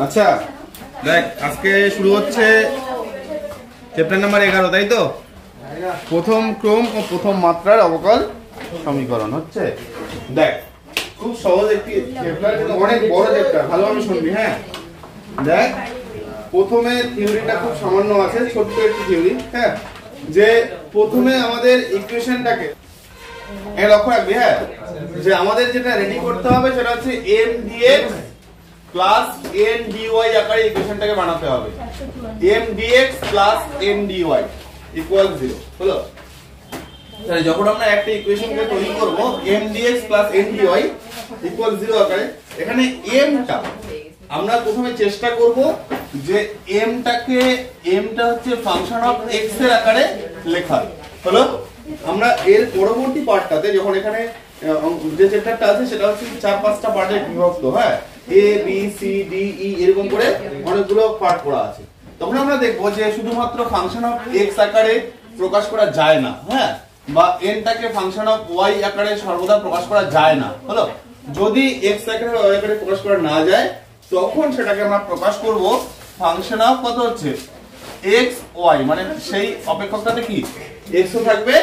আচ্ছা দেখ, আজকে শুরু হচ্ছে চ্যাপ্টার নাম্বার 11, তাই তো? প্রথম ক্রম ও প্রথম মাত্রার অবকল সমীকরণ হচ্ছে। দেখ, খুব সহজ একটি চ্যাপ্টার, কিন্তু অনেক বড় চ্যাপ্টার, ভালোভাবে শুনবি। হ্যাঁ, দেখ, প্রথমে থিওরিটা খুব সামান্য আছে, ছোট্ট একটি থিওরি। হ্যাঁ, যে প্রথমে আমাদের ইকুয়েশনটাকে লক্ষ্য রাখবি। হ্যাঁ, যে আমাদের যেটা রেডি করতে হবে সেটা হচ্ছে m dx plus n dy আকারে ইকুয়েশনটাকে বানাতে হবে। m dx plus n dy equal 0 হলো। তাহলে যখন আমরা একটা ইকুয়েশনকে তৈরি করব m dx plus n dy equal 0 আকারে, এখানে m টা আমরা প্রথমে চেষ্টা করব যে m টা হচ্ছে ফাংশন অফ x এর আকারে লেখা হলো। আমরা এর পরবর্তী পার্টটাতে যখন এখানে যে চ্যাপ্টারটা আছে সেটা হচ্ছে 4-5টা পার্টে বিভক্ত। হ্যাঁ, a b c d e এরকম করে অনেকগুলো পার্ট করা আছে। তখন আমরা দেখবো যে শুধুমাত্র ফাংশন অফ x আকারে প্রকাশ করা যায় না। হ্যাঁ, বা n টাকে ফাংশন অফ y আকারে সর্বদা প্রকাশ করা যায় না হলো। যদি x আকারে y আকারে প্রকাশ করা না যায়, তখন সেটাকে আমরা প্রকাশ করব ফাংশন অফ কত হচ্ছে x y, মানে সেই অপেক্ষকটাতে কি x ও থাকবে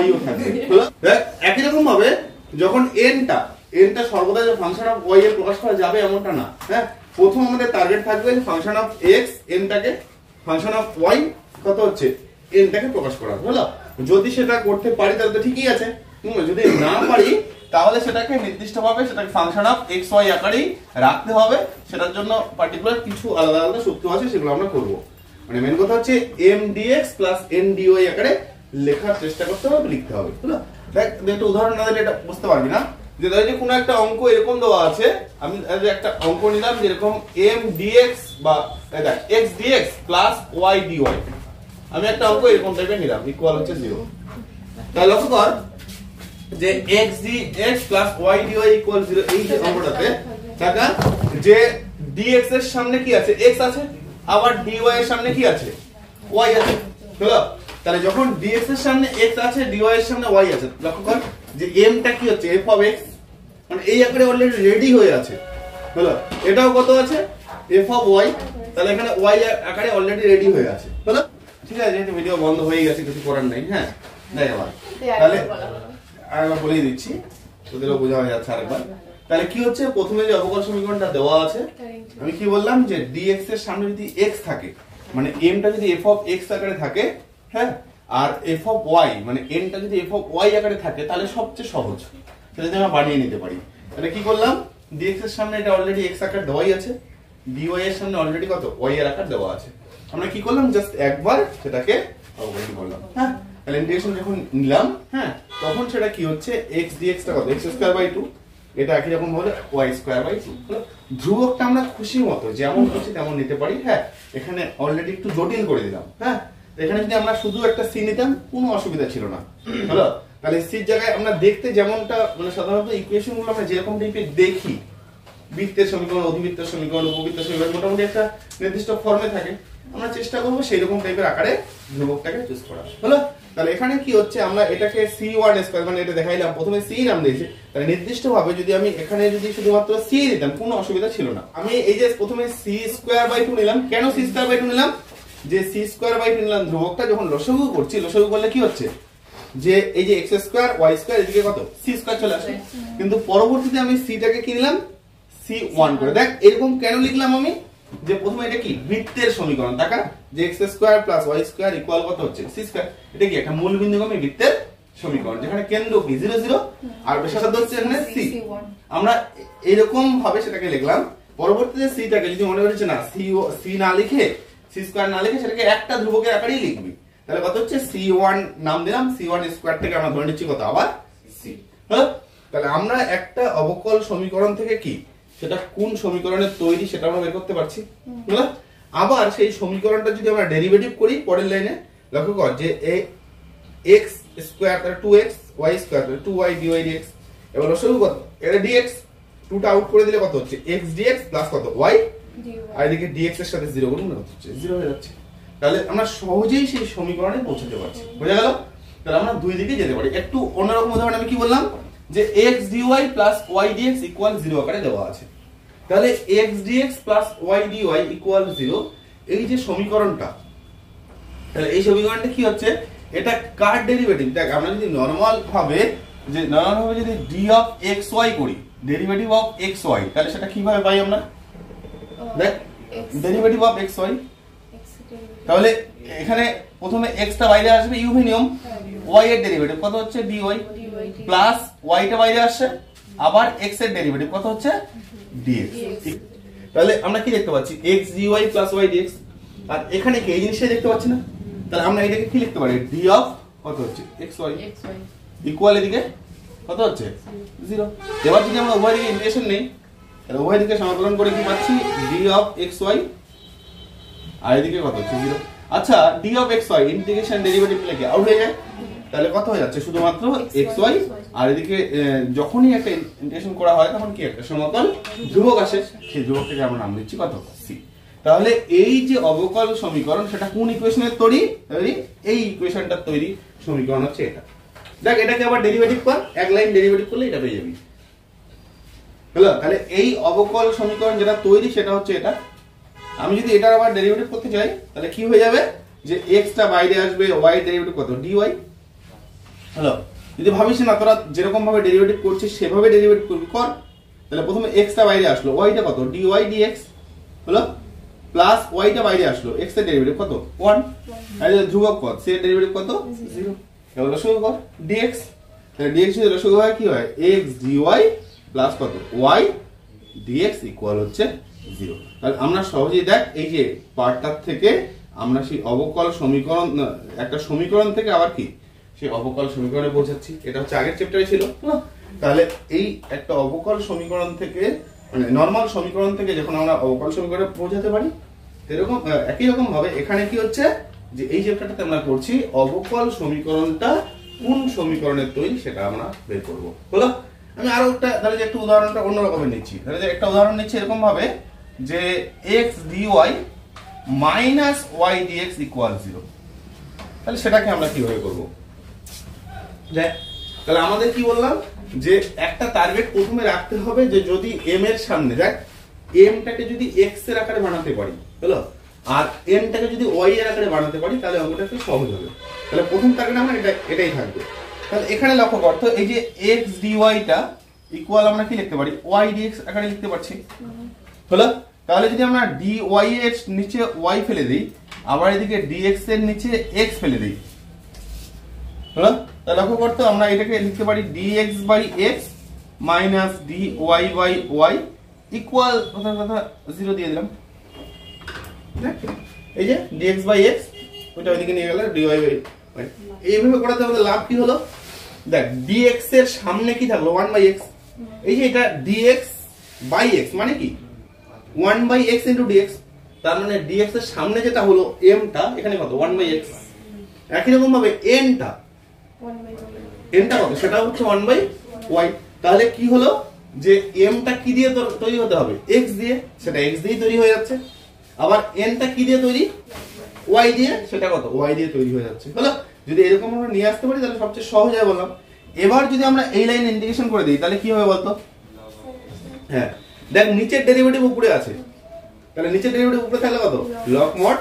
y ও থাকবে। দেখ, একই রকম ভাবে যখন n টা সর্বদা যে ফাংশন অফ y এর প্রকাশ করা যাবে এমনটা না। হ্যাঁ, প্রথম আমাদের টার্গেট থাকবে ফাংশন অফ x n টাকে ফাংশন অফ y কত হচ্ছে n টাকে প্রকাশ করা হলো। যদি সেটা করতে পারি তাহলে তো ঠিকই আছে, যদি না পারি তাহলে সেটাকে নির্দিষ্টভাবে সেটাকে ফাংশন অফ x y আকারেই রাখতে হবে। সেটার জন্য পার্টিকুলার কিছু আলাদা আলাদা সূত্র আছে, সেগুলো আমরা করব। মানে মেন কথা হচ্ছে m dx plus n dy আকারে লেখার চেষ্টা করতে হবে, লিখতে হবে। বুঝলো? দেখ, একটা উদাহরণ না দিলে এটা বুঝতে পারবি না। যে ধর কোনো একটা অঙ্ক এরকম দেওয়া আছে, আমি একটা অঙ্ক নিলাম যেরকম m dx বা দেখ x dx plus y dy, আমি একটা অঙ্ক এরকম টাইপের নিলাম ইকুয়াল হচ্ছে 0। তাহলে লক্ষ্য কর যে x dx plus y dy equal 0, এই যে অঙ্কটাতে দেখা যে dx এর সামনে কি আছে, x আছে, আবার dy এর সামনে কি আছে, y আছে। হলো? তাহলে যখন dx এর সামনে x আছে, dy এর সামনে y আছে, লক্ষ্য কর যে m টা কি হচ্ছে f of x, মানে এই আকারে অলরেডি রেডি হয়ে আছে। হলো? এটাও কত আছে f of y, তাহলে এখানে y আকারে অলরেডি রেডি হয়ে আছে। হলো? ঠিক আছে, যেহেতু ভিডিও বন্ধ হয়ে গেছে কিছু করার নাই। হ্যাঁ, দেখ আবার তাহলে আরেকবার বলেই দিচ্ছি, তোদেরও বোঝা হয়ে যাচ্ছে আরেকবার। তাহলে কি হচ্ছে, প্রথমে যে অবকল সমীকরণটা দেওয়া আছে, আমি কি বললাম যে dx এর সামনে যদি x থাকে, মানে m টা যদি f of x আকারে থাকে, হ্যাঁ, আর f of y মানে n টা যদি f of y আকারে থাকে, তাহলে সবচেয়ে সহজ সেটা যদি আমরা বানিয়ে নিতে পারি। তাহলে কি করলাম, dx এর সামনে এটা অলরেডি x আকার দেওয়াই আছে, dy এর সামনে অলরেডি কত y এর আকার দেওয়া আছে। আমরা কি করলাম, জাস্ট একবার সেটাকে অবকলন করলাম। হ্যাঁ, তাহলে ইন্টিগ্রেশন যখন নিলাম, হ্যাঁ, তখন সেটা কি হচ্ছে x dx টা কত x²/2, এটা একই রকম হলো y²/2। ধ্রুবকটা আমরা খুশি মতো যেমন খুশি তেমন নিতে পারি। হ্যাঁ, এখানে অলরেডি একটু জটিল করে দিলাম। হ্যাঁ, এখানে যদি আমরা শুধু একটা c নিতাম কোনো অসুবিধা ছিল না। হলো? তাহলে c এর জায়গায় আমরা দেখতে যেমনটা, মানে সাধারণত ইকুয়েশন গুলো আমরা যেরকম টাইপের দেখি, বৃত্তের সমীকরণ, অধিবৃত্তের সমীকরণ, উপবৃত্তের সমীকরণ মোটামুটি একটা নির্দিষ্ট ফর্মে থাকে, আমরা চেষ্টা করবো সেই রকম টাইপের আকারে ধ্রুবকটাকে চুজ করা। হলো? তাহলে এখানে কি হচ্ছে, আমরা এটাকে c1², মানে এটা দেখাইলাম প্রথমে c নাম দিয়েছি, তাহলে নির্দিষ্টভাবে যদি আমি এখানে যদি শুধুমাত্র c দিতাম কোনো অসুবিধা ছিল না। আমি এই যে প্রথমে c²/2 নিলাম, কেন c²/2 নিলাম, যে c²/2 নিলাম ধ্রুবকটা যখন লসাগু করছি, লসাগু করলে কি হচ্ছে যে এই যে x² y² এদিকে কত c² চলে আসে, কিন্তু পরবর্তীতে আমি c টাকে কি নিলাম c1 করে। দেখ, এরকম কেন লিখলাম আমি, যে প্রথমে এটা কি বৃত্তের সমীকরণ, টাকা যে x² + y² ইকুয়াল কত হচ্ছে c², এটা কি একটা মূল বিন্দুগামী বৃত্তের সমীকরণ, যেখানে কেন্দ্র কি 0 0 আর ব্যাসার্ধ হচ্ছে এখানে c। আমরা এরকম ভাবে সেটাকে লিখলাম। পরবর্তীতে c টাকে যদি মনে করিস না c না লিখে c² না লিখে সেটাকে একটা ধ্রুবকের আকারেই লিখবি, তাহলে কত হচ্ছে c1 নাম দিলাম, c1² থেকে আমরা ধরে নিচ্ছি কত আবার c। হ্যাঁ, তাহলে আমরা একটা অবকল সমীকরণ থেকে কি সেটা কোন সমীকরণের তৈরি সেটা আমরা বের করতে পারছি। বুঝলা? আবার সেই সমীকরণটা যদি আমরা ডেরিভেটিভ করি পরের লাইনে, লক্ষ্য কর যে x² তাহলে 2x, y² তাহলে 2y dy dx, এবার লসাগু কত, এটা dx, 2 টা আউট করে দিলে কত হচ্ছে x dx প্লাস কত y, আর এদিকে dx এর সাথে 0 গুণ কত হচ্ছে 0 হয়ে যাচ্ছে। তাহলে আমরা সহজেই সেই সমীকরণে পৌঁছাতে পারছি। বোঝা গেল? তাহলে আমরা দুই দিকে যেতে পারি। একটু অন্যরকম উদাহরণ আমি কি বললাম, যে x dy plus y dx equal 0 আকারে দেওয়া আছে। তাহলে x dx plus y dy equal 0, এই যে সমীকরণটা, তাহলে এই সমীকরণটা কি হচ্ছে, এটা কার ডেরিভেটিভ? দেখ আমরা যদি নরমাল ভাবে যদি d অফ xy করি, ডেরিভেটিভ অফ xy, তাহলে সেটা কিভাবে পাই আমরা? দেখ ডেরিভেটিভ অফ xy, তাহলে এখানে প্রথমে x টা বাইরে আসবে ইউভি নিয়ম, y এর ডেরিভেটিভ কত হচ্ছে dy প্লাস y টা বাইরে আসছে, আবার x এর ডেরিভেটিভ কত হচ্ছে dx। তাহলে আমরা কি দেখতে পাচ্ছি, x dy plus y dx, আর এখানে কি এই জিনিসটা দেখতে পাচ্ছি না? তাহলে আমরা এটাকে কি লিখতে পারি, d অফ কত হচ্ছে xy ইকুয়াল এদিকে কত হচ্ছে 0। এবার যদি আমরা উভয় দিকে ইন্টিগ্রেশন নেই, তাহলে উভয় দিকে সমাকলন করে কি পাচ্ছি, d অফ xy, আর এদিকে কত হচ্ছে 0। আচ্ছা d of xy integration derivative লিখে আউট হয়ে যায়, তাহলে কত হয়ে যাচ্ছে শুধুমাত্র xy, আর এদিকে যখনই একটা ইন্টিগ্রেশন করা হয় তখন কি একটা সমতল ধ্রুবক আসে, সেই ধ্রুবকটাকে আমরা নাম দিচ্ছি কত c। তাহলে এই যে অবকল সমীকরণ সেটা কোন ইকুয়েশনের তৈরি, এই ইকুয়েশনটার তৈরি সমীকরণ হচ্ছে এটা। দেখ এটাকে আবার ডেরিভেটিভ কর, এক লাইন ডেরিভেটিভ করলে এটা পেয়ে যাবি। হলো, তাহলে এই অবকল সমীকরণ যেটা তৈরি সেটা হচ্ছে এটা। আমি যদি এটার আবার ডেরিভেটিভ করতে চাই তাহলে কি হয়ে যাবে, যে x টা বাইরে আসবে, y এর ডেরিভেটিভ কত dy। হলো, যদি ভাবিস না তোরা যেরকম ভাবে ডেরিভেটিভ করছিস সেভাবে ডেরিভেটিভ করবি, কর। তাহলে প্রথমে x টা বাইরে আসলো, y টা কত dy dx, হলো, প্লাস y টা বাইরে আসলো, x এর ডেরিভেটিভ কত 1, আর এই ধ্রুবক পদ সে ডেরিভেটিভ কত 0। এবার লসাগু কর dx, তাহলে dx এর লসাগু হয় কি হয়, x dy প্লাস কত y dx ইকুয়াল হচ্ছে 0। তাহলে আমরা সহজেই দেখ এই যে পার্টটার থেকে আমরা সেই অবকল সমীকরণ, একটা সমীকরণ থেকে আবার কি সেই অবকল সমীকরণে পৌঁছাচ্ছি। এটা হচ্ছে আগের চ্যাপ্টারে ছিল। তাহলে এই একটা অবকল সমীকরণ থেকে, মানে নরমাল সমীকরণ থেকে যখন আমরা অবকল সমীকরণে পৌঁছাতে পারি, এরকম একই রকম ভাবে এখানে কি হচ্ছে, যে এই চ্যাপ্টারটাতে আমরা করছি অবকল সমীকরণটা কোন সমীকরণের তৈরি সেটা আমরা বের করব। হলো, আমি আরো একটা তাহলে যে একটা উদাহরণটা অন্যরকমের নিচ্ছি, তাহলে যে একটা উদাহরণ নিচ্ছি এরকম ভাবে যে x dy minus y dx equal 0, তাহলে সেটাকে আমরা কিভাবে করব? দেখ তাহলে আমাদের কি বললাম, যে একটা টার্গেট প্রথমে রাখতে হবে, যে যদি m এর সামনে, দেখ m টাকে যদি x এর আকারে বানাতে পারি, হলো, আর n টাকে যদি y এর আকারে বানাতে পারি, তাহলে অঙ্কটা একটু সহজ হবে। তাহলে প্রথম টার্গেট আমরা এটাই থাকবে। তাহলে এখানে লক্ষ্য কর তো, এই যে x dy টা ইকুয়াল আমরা কি লিখতে পারি, y dx আকারে লিখতে পারছি, হলো। তাহলে যদি আমরা dy এর নিচে y ফেলে দেই, আবার এদিকে dx এর নিচে x ফেলে দেই, হলো, তাহলে লক্ষ্য করতে আমরা এটাকে লিখতে পারি dx by x minus dy by y equal কথা 0 দিয়ে দিলাম। এই যে dx বাই x ওটা ওইদিকে নিয়ে গেল dy বাই y। এইভাবে করাতে আমাদের লাভ কি হলো, দেখ dx এর সামনে কি থাকলো 1 বাই x, এই যে এটা dx বাই x মানে কি 1 বাই x ইনটু dx, তার মানে dx এর সামনে যেটা হলো m টা, এখানে কত 1 বাই x। একই রকম ভাবে n টা কত, সেটা হচ্ছে 1 বাই y। তাহলে কি হলো, যে m টা কি দিয়ে তৈরি হতে হবে, x দিয়ে, সেটা x দিয়ে তৈরি হয়ে যাচ্ছে। আবার n টা কি দিয়ে তৈরি, y দিয়ে, সেটা কত y দিয়ে তৈরি হয়ে যাচ্ছে। হলো, যদি এরকম আমরা নিয়ে আসতে পারি তাহলে সবচেয়ে সহজ হয় বললাম। এবার যদি আমরা এই লাইন ইন্টিগ্রেশন করে দিই তাহলে কি হবে বলতো, হ্যাঁ দেখ নিচের ডেরিভেটিভ উপরে আছে, তাহলে নিচের ডেরিভেটিভ উপরে থাকলে কত লগ মড,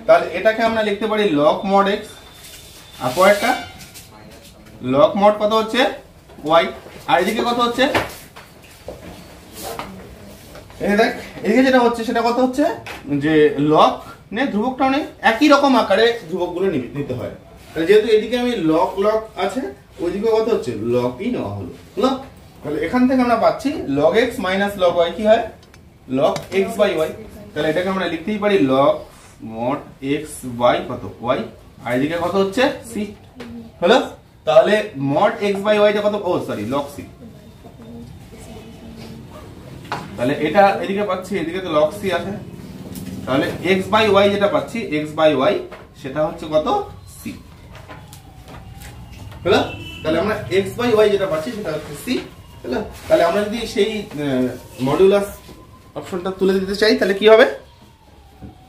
তাহলে এটাকে আমরা লিখতে পারি লগ মড x, আপওয়ার্ডটা লগ মড কত হচ্ছে y, আর এদিকে কত হচ্ছে, এই দেখ এদিকে যেটা হচ্ছে সেটা কত হচ্ছে, যে লগ নে ধ্রুবকটা নে একই রকম আকারে ধ্রুবকগুলো নিতে হয়। তাহলে যেহেতু এদিকে আমি লগ আছে, ওইদিকে কত হচ্ছে লগই নেওয়া হলো, হলো। তাহলে এখান থেকে আমরা পাচ্ছি log x minus log y কি হয়, log x বাই y। তাহলে এটাকে আমরা লিখতেই পারি log mod x বাই কত y, আর এদিকে কত হচ্ছে c, হলো। তাহলে mod x বাই y টা কত, ও সরি log c। তাহলে এটা এদিকে পাচ্ছি, এদিকে তো log c আছে, তাহলে x বাই y যেটা পাচ্ছি, x বাই y সেটা হচ্ছে কত c, হলো। তাহলে আমরা x বাই y যেটা পাচ্ছি সেটা হচ্ছে c, হলো। তাহলে আমরা যদি সেই মডুলাস অপশনটা তুলে দিতে চাই তাহলে কি হবে,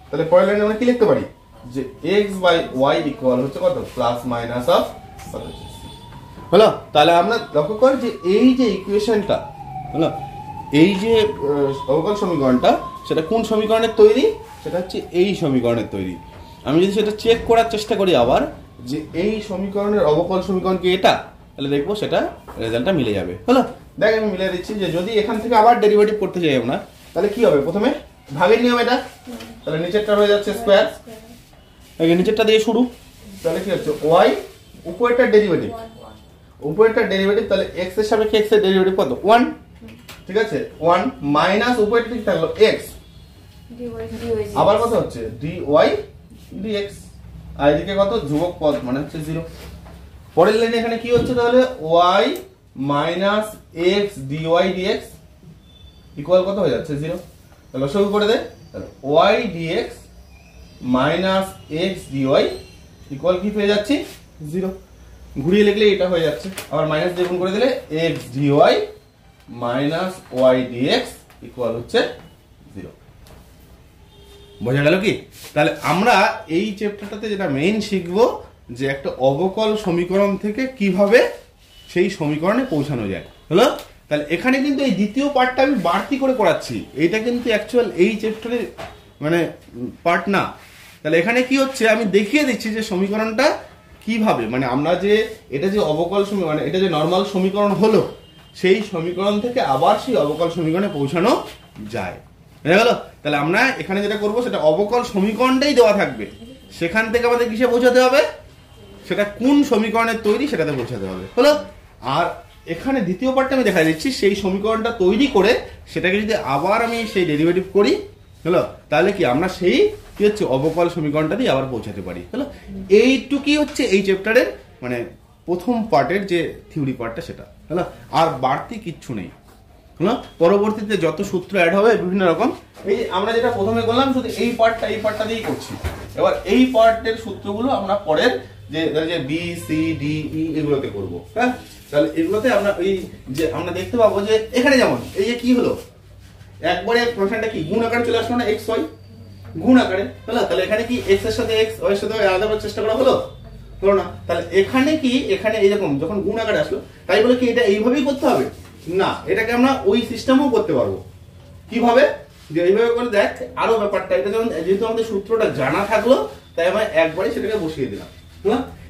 তাহলে পরের লাইনে আমরা কি লিখতে পারি, যে x বাই y ইকুয়াল হচ্ছে কত প্লাস মাইনাস অফ কত হচ্ছে c, হলো। তাহলে আমরা লক্ষ্য করি যে এই যে ইকুয়েশনটা, হলো, এই যে অবকল সমীকরণটা সেটা কোন সমীকরণের তৈরি, সেটা হচ্ছে এই সমীকরণের তৈরি। আমি যদি সেটা চেক করার চেষ্টা করি আবার যে এই সমীকরণের অবকল সমীকরণ কি এটা, তাহলে দেখবো সেটা রেজাল্টটা মিলে যাবে। হলো, দেখ আমি মিলে দিচ্ছি যে যদি এখান থেকে আবার ডেরিভেটিভ করতে যাই আমরা, তাহলে কি হবে, প্রথমে ভাগের নিয়ম এটা, তাহলে নিচেরটা হয়ে যাচ্ছে স্কোয়ার, নিচেরটা দিয়ে শুরু, তাহলে কি হচ্ছে ওয়াই উপরেরটা ডেরিভেটিভ, উপরেরটা ডেরিভেটিভ, তাহলে এক্স এর সাপেক্ষে এক্স এর ডেরিভেটিভ কত 1, ঠিক আছে 1 মাইনাস উপরেরটা ঠিক থাকলো এক্স, আবার কত হচ্ছে dy dx, আর এদিকে কত ধ্রুবক পদ মানে হচ্ছে 0। পরের লাইনে এখানে কি হচ্ছে তাহলে y minus x dy dx equal কত হয়ে যাচ্ছে 0। তাহলে শুরু করে দে, তাহলে y dx minus x dy equal কি পেয়ে যাচ্ছি 0। ঘুরিয়ে লিখলে এটা হয়ে যাচ্ছে, আবার মাইনাস দিয়ে গুণ করে দিলে x dy minus y dx equal হচ্ছে 0। বোঝা গেল কি? তাহলে আমরা এই চ্যাপ্টারটাতে যেটা মেইন শিখবো যে একটা অবকল সমীকরণ থেকে কিভাবে সেই সমীকরণে পৌঁছানো যায়। হলো, তাহলে এখানে কিন্তু এই দ্বিতীয় পার্টটা আমি বাড়তি করে করাচ্ছি, এইটা কিন্তু অ্যাকচুয়াল এই চ্যাপ্টারের মানে পার্ট না। তাহলে এখানে কি হচ্ছে আমি দেখিয়ে দিচ্ছি যে সমীকরণটা কিভাবে, মানে আমরা যে এটা যে অবকল সমীকরণ, মানে এটা যে নর্মাল সমীকরণ হলো, সেই সমীকরণ থেকে আবার সেই অবকল সমীকরণে পৌঁছানো যায়। বুঝা গেল? তাহলে আমরা এখানে যেটা করবো সেটা অবকল সমীকরণটাই দেওয়া থাকবে, সেখান থেকে আমাদের কিসে পৌঁছাতে হবে, সেটা কোন সমীকরণের তৈরি সেটাতে পৌঁছাতে হবে। হলো, আর এখানে দ্বিতীয় পার্টটা আমি দেখা দিচ্ছি সেই সমীকরণটা তৈরি করে সেটাকে যদি আবার আমি সেই ডেরিভেটিভ করি, হলো, তাহলে কি আমরা সেই কি হচ্ছে অবকল সমীকরণটা দিয়ে আবার পৌঁছাতে পারি। হলো, এইটুকুই হচ্ছে এই চ্যাপ্টারের মানে প্রথম পার্টের যে থিওরি পার্টটা সেটা। হলো, আর বাড়তি কিচ্ছু নেই। হলো, পরবর্তীতে যত সূত্র অ্যাড হবে বিভিন্ন রকম, এই আমরা যেটা প্রথমে করলাম শুধু এই পার্টটা দিয়েই করছি। এবার এই পার্টের সূত্রগুলো আমরা পরের যে বি সি ডি ই এগুলোতে করবো। হ্যাঁ, তাহলে এগুলোতে আমরা এই যে আমরা দেখতে পাবো যে এখানে যেমন এই যে কি হলো, একবারে ফাংশনটা কি গুণ আকারে চলে আসলো না, এক্স ওয়াই গুণ আকারে। হলো, তাহলে এখানে কি এক্স এর সাথে এক্স ওয়াই এর সাথে আলাদা করার চেষ্টা করা হলো না? তাহলে এখানে কি এখানে এইরকম যখন গুণ আকারে আসলো, তাই বলে কি এটা এইভাবেই করতে হবে না, এটাকে আমরা ওই সিস্টেমও করতে পারবো। কিভাবে, যে এইভাবে করে দেখ আরো ব্যাপারটা, এটা যেমন যেহেতু আমাদের সূত্রটা জানা থাকলো তাই আমরা একবারে সেটাকে বসিয়ে দিলাম।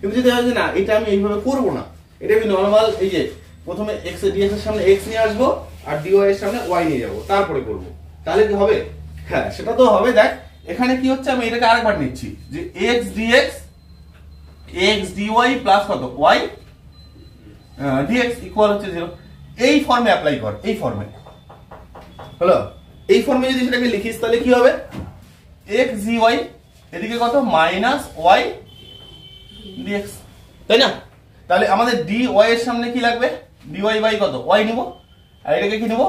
কিন্তু যদি হয় যে না এটা আমি এইভাবে করবো না, এটা আমি নর্মাল এই যে প্রথমে এক্স এর ডিএক্স এর সামনে এক্স নিয়ে আসবো আর ডিওয়াই এর সামনে ওয়াই নিয়ে যাবো, তারপরে করবো, তাহলে কি হবে? হ্যাঁ, সেটা তো হবে। দেখ এখানে কি হচ্ছে আমি এটাকে আরেকবার নিচ্ছি যে x dx x dy plus কত ওয়াই ডিএক্স ইকুয়াল হচ্ছে 0। এই ফর্মে অ্যাপ্লাই কর, এই ফর্মে। হলো, এই ফর্মে যদি সেটাকে লিখিস তাহলে কি হবে, এক্স জি ওয়াই এদিকে কত মাইনাস ওয়াই ডিএক্স, তাই না? তাহলে আমাদের ডি ওয়াই এর সামনে কি লাগবে, ডি ওয়াই বাই কত ওয়াই নিব, আর এটাকে কি নিব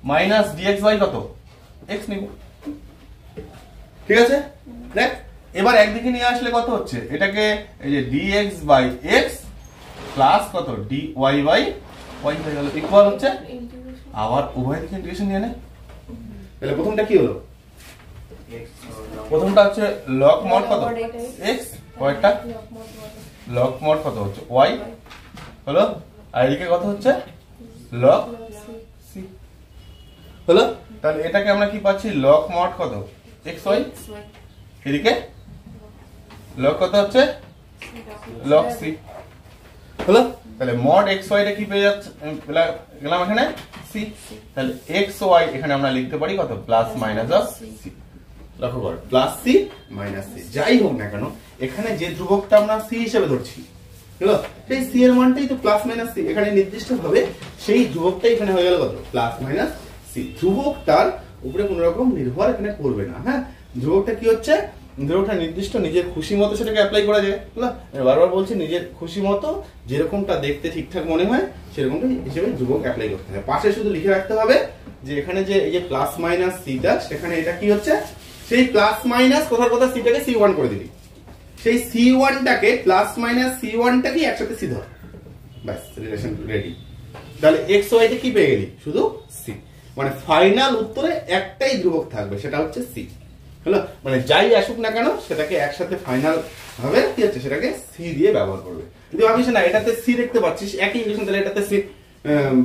মাইনাস ডিএক্স বাই কত এক্স নিব। ঠিক আছে, দেখ এবার একদিকে নিয়ে আসলে কত হচ্ছে, এটাকে এই যে ডিএক্স বাই এক্স প্লাস কত ডি ওয়াই বাই ওয়াই হয়ে গেল ইকুয়াল হচ্ছে, আবার উভয় দিকে ইন্টিগ্রেশন নিয়ে নে। তাহলে প্রথমটা কি হলো, প্রথমটা হচ্ছে লগ মড কত এক্স, পরেরটা লগ মড কত হচ্ছে ওয়াই, হলো, আর এদিকে কত হচ্ছে লগ সি। হলো, তাহলে এটাকে আমরা কি পাচ্ছি লগ মড কত এক্স ওয়াই, এদিকে লগ কত হচ্ছে লগ সি। হলো, তাহলে মড এক্স ওয়াই টা কি পেয়ে যাচ্ছে গেলাম এখানে সি, তাহলে এক্স ওয়াই এখানে আমরা লিখতে পারি কত প্লাস মাইনাস অফ সি। লক্ষ্য কর প্লাস সি মাইনাস সি, যাই হোক না কেন এখানে যে ধ্রুবকটা আমরা সি হিসেবে ধরছি, হলো, সেই সি এর মানটাই তো প্লাস মাইনাস সি, এখানে নির্দিষ্ট ভাবে সেই ধ্রুবকটাই এখানে হয়ে গেল কত প্লাস মাইনাস সি। ধ্রুবকটার উপরে কোন রকম নির্ভর এখানে করবে না। হ্যাঁ, ধ্রুবকটা কি হচ্ছে, ধ্রুবকটা নির্দিষ্ট নিজের খুশি মতো সেটাকে অ্যাপ্লাই করা যায়। হলো, বারবার বলছি নিজের খুশি মতো যেরকমটা দেখতে ঠিকঠাক মনে হয় সেরকমটা হিসেবে ধ্রুবক অ্যাপ্লাই করতে হবে। পাশে শুধু লিখে রাখতে হবে যে এখানে যে এই যে প্লাস মাইনাস সিটা, সেখানে এটা কি হচ্ছে, সেই প্লাস মাইনাস কোথার কোথায় সিটাকে সি1 করে দিবি, সেই সি1টাকে প্লাস মাইনাস সি1টাকে একসাথে সি ধর, ব্যাস রিলেশন রেডি। তাহলে এক্স ওয়াই টা কি পেয়ে গেলি, শুধু সি, মানে ফাইনাল উত্তরে একটাই ধ্রুবক থাকবে সেটা হচ্ছে সি। হলো, মানে যাই আসুক না কেন সেটাকে একসাথে ফাইনাল ভাবে কি হচ্ছে সেটাকে সি দিয়ে ব্যবহার করবে। যদি ভাবিস না এটাতে সি দেখতে পাচ্ছিস একই ইকুয়েশন, তাহলে এটাতে সি,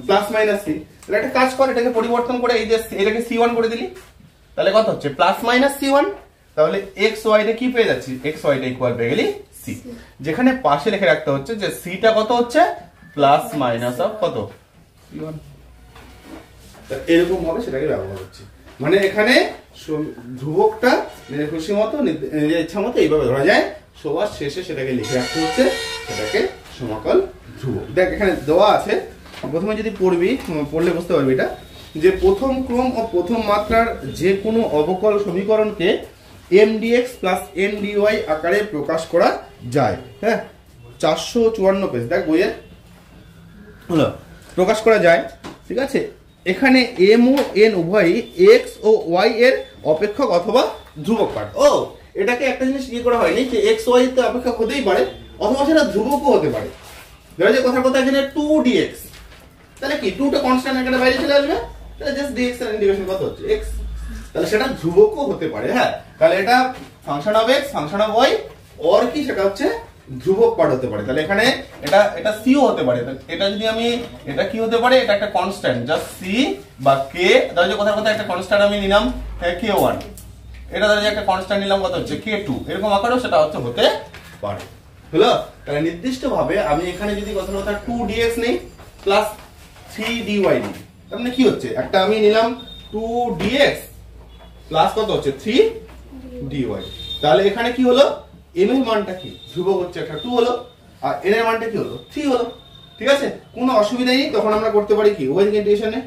প্লাস মাইনাস সি। তাহলে একটা কাজ কর, এটাকে পরিবর্তন করে এই যে এটাকে c1 করে দিলি, তাহলে কত হচ্ছে প্লাস মাইনাস c1। তাহলে এক্স ওয়াই টা কি পেয়ে যাচ্ছি, এক্স ওয়াই টা ইকুয়াল পেয়ে গেলি সি। যেখানে পাশে লিখে রাখতে হচ্ছে যে সিটা কত হচ্ছে প্লাস মাইনাস অফ কত c1। এরকম ভাবে সেটাকে ব্যবহার হচ্ছে, মানে এখানে ধ্রুবকটা খুশি মতো ইচ্ছা মতো এইভাবে ধরা যায়, সবার শেষে সেটাকে লিখে রাখতে হচ্ছে, সেটাকে সমাকল ধ্রুবক। দেখ এখানে দেওয়া আছে, প্রথমে যদি পড়বি, পড়লে বুঝতে পারবি এটা, যে প্রথম ক্রম ও প্রথম মাত্রার যে কোনো অবকল সমীকরণকে mdx প্লাস mdy আকারে প্রকাশ করা যায়। হ্যাঁ, 454 পেজ দেখ বইয়ের, হলো প্রকাশ করা যায়। ঠিক আছে, এখানে m ও n উভয়ই x ও y এর অপেক্ষক অথবা ধ্রুবক পার্ট। ও এটাকে একটা জিনিস ইয়ে করা হয়নি যে x y তে অপেক্ষক হতেই পারে, অথবা সেটা ধ্রুবকও হতে পারে। ধরো যে কথার কথা এখানে 2dx, তাহলে কি 2 টা কনস্ট্যান্ট এখানে বাইরে চলে আসবে, তাহলে জাস্ট dx এর ইন্টিগ্রেশন কত হচ্ছে x, তাহলে সেটা ধ্রুবকও হতে পারে। হ্যাঁ, তাহলে এটা function of x function of y, or কি সেটা হচ্ছে ধ্রুবক পার্ট হতে পারে। তাহলে এখানে এটা c ও হতে পারে, এটা যদি আমি এটা কি হতে পারে, এটা একটা কনস্ট্যান্ট জাস্ট c বা k। ধরো যে কথার কথা একটা কনস্ট্যান্ট আমি নিলাম k1, এটা ধরো যে একটা কনস্ট্যান্ট নিলাম কত হচ্ছে k2, এরকম আকারেও সেটা হচ্ছে হতে পারে। হলো, তাহলে নির্দিষ্টভাবে আমি এখানে যদি কথার কথা 2dx নেই প্লাস 3dy নিই, তার মানে কি হচ্ছে, একটা আমি নিলাম 2dx প্লাস কত হচ্ছে 3dy। তাহলে এখানে কি হলো, m এর মানটা কি ধ্রুবক হচ্ছে একটা 2 হলো, আর n এর মানটা কি হলো 3 হলো। ঠিক আছে, কোনো অসুবিধা নেই, তখন আমরা করতে পারি কি উভয় দিকে ইন্টিগ্রেশনে।